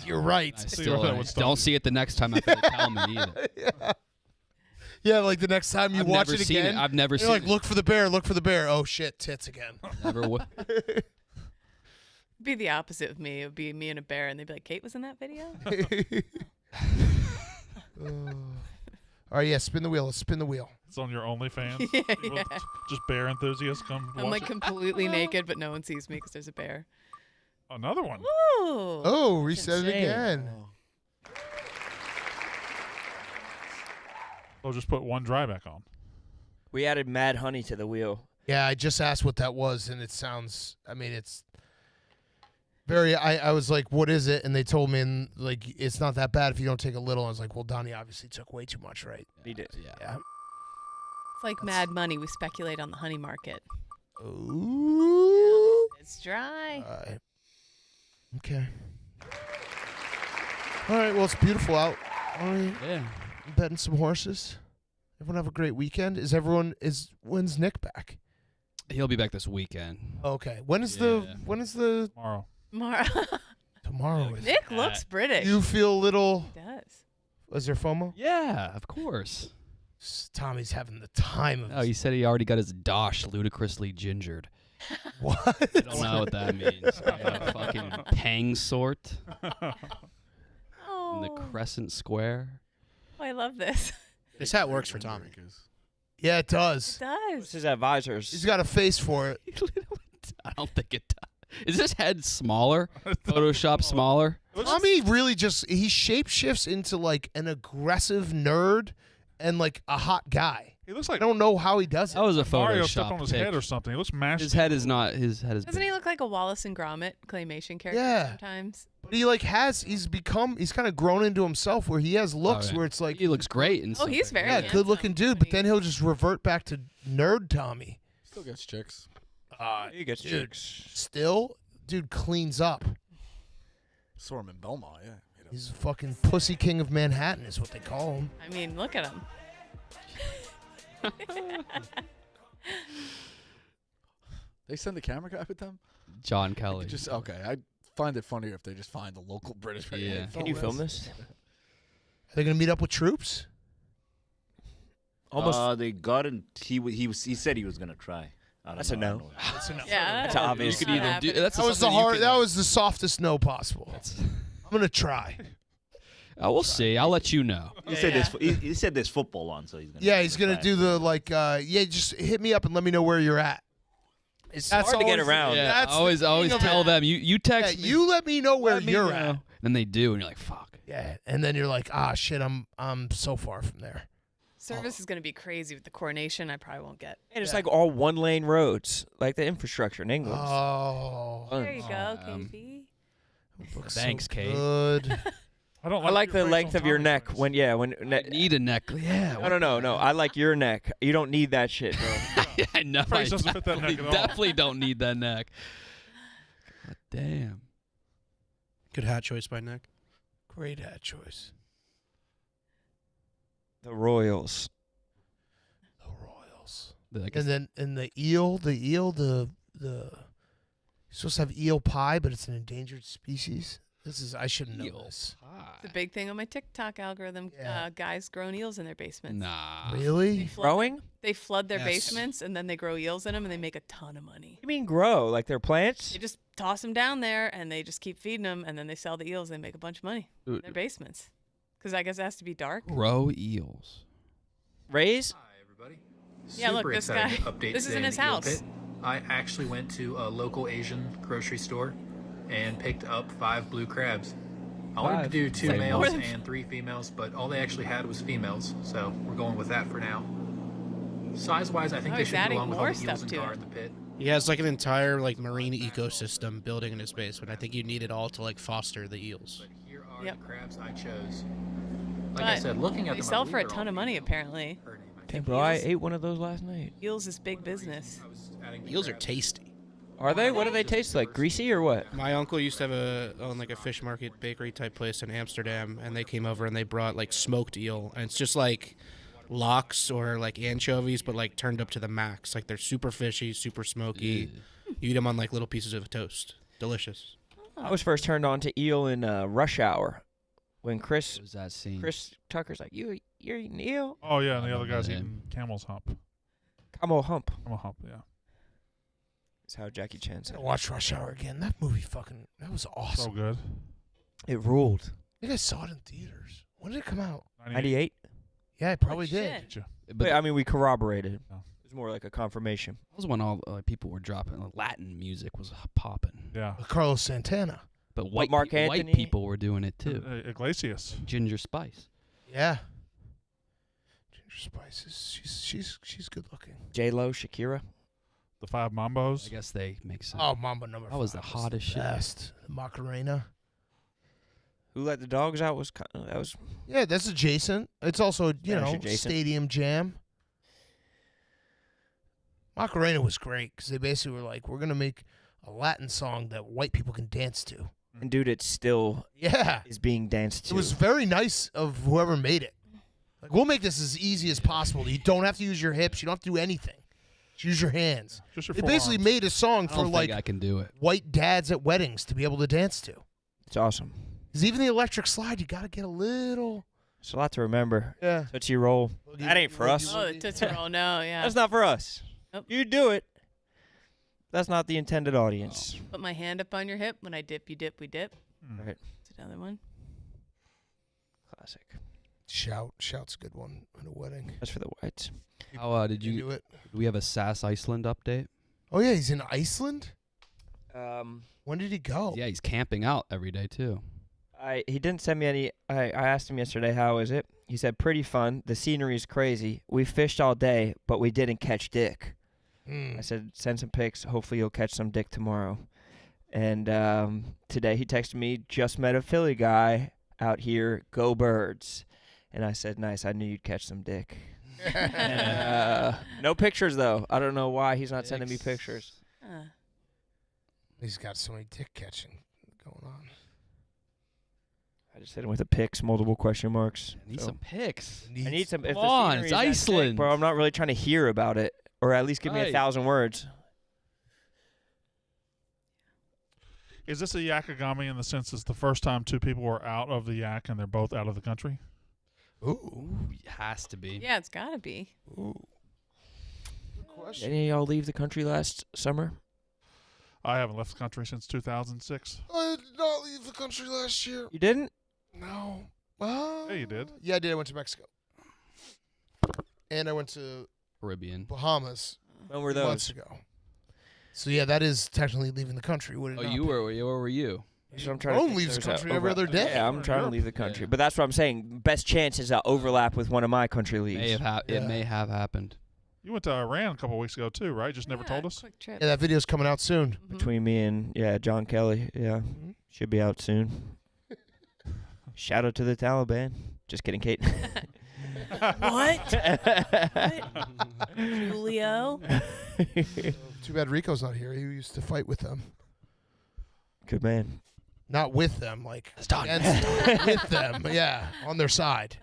You're right. I See, still that would stop don't you. see it the next time after they tell me either. Yeah, like the next time you I've watch never it seen again, it. I've never you're seen like, it. look for the bear, look for the bear. Oh shit, tits again. Never would. It'd be the opposite with me. It would be me and a bear, and they'd be like, Kate was in that video? All right, yeah, spin the wheel. Let's spin the wheel. It's on your OnlyFans. Yeah. Just bear enthusiasts come I'm watch like it. completely naked, but no one sees me because there's a bear. Another one. Ooh. Oh, reset it insane. again. They'll just put one dry back on. We added mad honey to the wheel. Yeah, I just asked what that was, and it sounds, I mean, it's very, I was like, what is it? And they told me, and like, it's not that bad if you don't take a little. I was like, well, Donnie obviously took way too much, right? He did. Yeah. It's like mad money. We speculate on the honey market. Ooh. It's dry. All right. Okay. All right, well, it's beautiful out. All right. Yeah. Betting some horses. Everyone have a great weekend. When's Nick back? He'll be back this weekend. Okay. When is Yeah. the Tomorrow. tomorrow? Is Nick looks British. you feel a little? He does. Was there FOMO? Yeah, of course. Tommy's having the time of Oh, he said he already got his dosh ludicrously gingered. what? I don't know what that means. Yeah, fucking pang sort Oh, in the crescent square. I love this. This hat works for Tommy. Yeah, it does. It It's does. his advisors. He's got a face for it. I don't think it does. Is his head smaller? Photoshop smaller? Tommy really he shapeshifts into like an aggressive nerd and like a hot guy. He looks I like don't know how he does it. That was a Mario stepped Photoshop on his pic. head or something. He looks mashed. His head is not. His head is. Doesn't big. he look like a Wallace and Gromit claymation character Yeah. sometimes? But he like he's kind of grown into himself where he has looks Oh, yeah. where it's like He looks great. And Oh, he's very yeah, handsome. good looking dude, but then he'll just revert back to nerd Tommy. Still gets chicks. He gets Dude, chicks. still, dude cleans up. Saw him in Belmont, yeah. He's a fucking pussy king of Manhattan is what they call him. I mean, look at him. They send the camera guy with them? John Kelly. Just okay. I find it funnier if they just find the local British. Yeah. Can you film this? Are they gonna meet up with troops? Almost. They got in. He said he was gonna try. I don't That's a know. no. Yeah, That's obvious. You could either do. That's That was the something you hard. could- That was the softest no possible. I'm gonna try. We'll see. I'll let you know. He said this. He said there's football on, so he's gonna. Yeah, he's gonna try. do the like. Yeah, just hit me up and let me know where you're at. It's That's hard to get always- around. Yeah, That's the always king of tell it. them. You Yeah, text me. you let me know where let me you're know. at. And they do, and you're like, fuck. Yeah, and then you're like, ah, shit, I'm so far from there. Service is going to be crazy with the coronation. I probably won't get. And it's like all one-lane roads, like the infrastructure in England. Oh, There you go, Um, KB. looks Thanks, so Kate. Good. I don't I like your the face length on of your Tommy's neck face. when I need a neck. Yeah. No. I like your neck. You don't need that shit, bro. I know. Face I doesn't fit that neck definitely, at all. definitely don't need that neck. God damn. Good hat choice by Nick. Great hat choice. The Royals. The Royals. Like And then the eel, you're supposed to have eel pie, but it's an endangered species. I should know Eel this. pie. It's a big thing on my TikTok algorithm. Yeah. Guys growing eels in their basements. Nah. Really? Growing? They flood their Yes. basements and then they grow eels in them and they make a ton of money. You mean grow? Like they're plants? They just toss them down there and they just keep feeding them and then they sell the eels and they make a bunch of money in their basements. Because I guess it has to be dark. Grow eels. Raise? Hi, everybody. Yeah, look, Super this excited guy. to update This is today in his the Eel house. Pit. I actually went to a local Asian grocery store and picked up 5 blue crabs. I wanted to do 2 Like males more than- and 3 females, but all they actually had was females, so we're going with that for now. Size-wise, I think Oh, they he's should get adding along with all more the stuff eels and to gar it. in the pit. He has like an entire like marine ecosystem building in his basement. I think you need it all to like foster the eels. But here are Yep. the crabs I chose. Like I But said, looking at they them, I sell believe for a they're ton all of money, female. apparently. Her name, I Damn, think. bro, I ate one of those last night. Eels is big business. I was adding the Eels are crabs. tasty. Are they? What do they taste like? Greasy or what? My uncle used to have own like a fish market bakery type place in Amsterdam, and they came over and they brought like smoked eel, and it's just like lox or like anchovies, but like turned up to the max. Like they're super fishy, super smoky. You eat them on like little pieces of toast. Delicious. I was first turned on to eel in Rush Hour when What Chris was that scene? Tucker's like, you're eating eel? Oh yeah, and I the other remember guy's him. eating camel's hump. Camel hump. Camel hump, yeah. That's how Jackie Chan said I it. watched Rush Hour again. That movie that was So awesome. good. It ruled. I think I saw it in theaters. When did it come out? 98? Yeah, it probably Holy did. shit. But I mean, we corroborated. Oh. It was more like a confirmation. That was when all people were dropping. Latin music was popping. Yeah. With Carlos Santana. But Mark white Anthony? people were doing it too. Iglesias. Ginger Spice. Yeah. Ginger Spices. She's good looking. J-Lo, Shakira. The 5 Mambos. I guess they make sense. Oh, Mamba number That was the 5 hottest shit. best. Macarena. Who Let the Dogs Out that was Yeah, that's adjacent. It's also, you Very know, adjacent. Stadium Jam. Macarena was great because they basically were like, we're going to make a Latin song that white people can dance to. and dude, it still Yeah. is being danced to. It was very nice of whoever made it. Like, we'll make this as easy as possible. You don't have to use your hips. You don't have to do anything. Just use your hands. Just your It basically forearms. made a song I for, don't think like, I can do it. white dads at weddings to be able to dance to. It's awesome. Because even the electric slide, you got to get a little. It's a lot to remember. Yeah. Tootsie Roll. That ain't for us. Oh, the Tootsie Roll. No, yeah. That's not for us. Nope. You do it. That's not the intended audience. Put my hand up on your hip. When I dip, you dip, we dip. Mm. Right. It's another one. Classic. Shout's a good one at a wedding. That's for the whites. How did You you? do it. Do we have a SAS Iceland update? Oh, yeah, he's in Iceland? Um, When did he go? Yeah, he's camping out every day too. he didn't send me any. I asked him yesterday, how is it? He said, pretty fun. The scenery is crazy. We fished all day, but we didn't catch dick. Hmm. I said, send some pics. Hopefully you'll catch some dick tomorrow. And today he texted me, just met a Philly guy out here. Go Birds. And I said, nice. I knew you'd catch some dick. No pictures, though. I don't know why he's not sending me pictures. He's got so many dick catching going on. I just hit him with the pics, multiple question marks. I need So- some pics. I need some. If Come the on, scenery it's is that sick, Iceland. bro. I'm not really trying to hear about it, or at least give me Right. 1,000 words. Is this a yakagami in the sense it's the first time 2 people were out of the yak and they're both out of the country? Ooh. It has to be. Yeah, it's gotta be. Ooh. Good question. Did any of y'all leave the country last summer? I haven't left the country since 2006. I did not leave the country last year. You didn't? No. Yeah, you did. Yeah, I did. I went to Mexico. And I went to Caribbean. Bahamas When were months those? ago. So, yeah, that is technically leaving the country. Would it Oh, not you be? were. Where were you? That's what I'm trying Rome to think. leaves the There's a country every other day. Yeah, I'm trying to leave the country. But that's what I'm saying. Best chance is to overlap with one of my country leagues. It may have happened. You went to Iran a couple weeks ago too, right? Just never told us. Quick trip. Yeah, that video's coming out soon. Between me and, John Kelly. Yeah. Should be out soon. Shout out to the Taliban. Just kidding, Kate. What? Julio? Too bad Rico's not here. He used to fight with them. Good man. Not with them, like done. against with them. Yeah, on their side.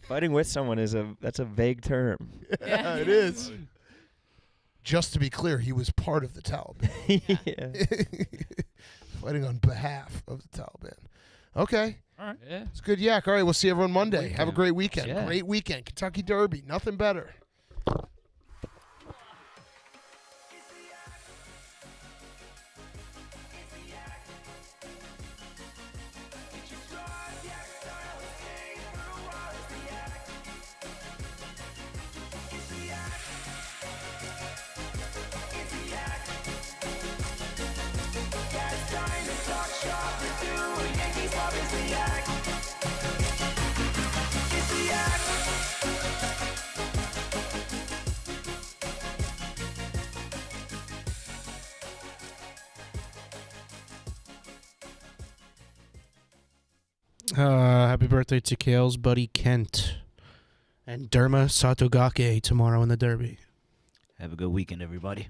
Fighting with someone that's a vague term. Yeah, it is. Just to be clear, he was part of the Taliban. Yeah. fighting on behalf of the Taliban. Okay. All right. Yeah. It's good yak. All right, we'll see everyone Monday. Have a great weekend. Yeah. Great weekend. Kentucky Derby. Nothing better. Happy birthday to Kale's buddy Kent and Derma Satogake tomorrow in the Derby. Have a good weekend, everybody.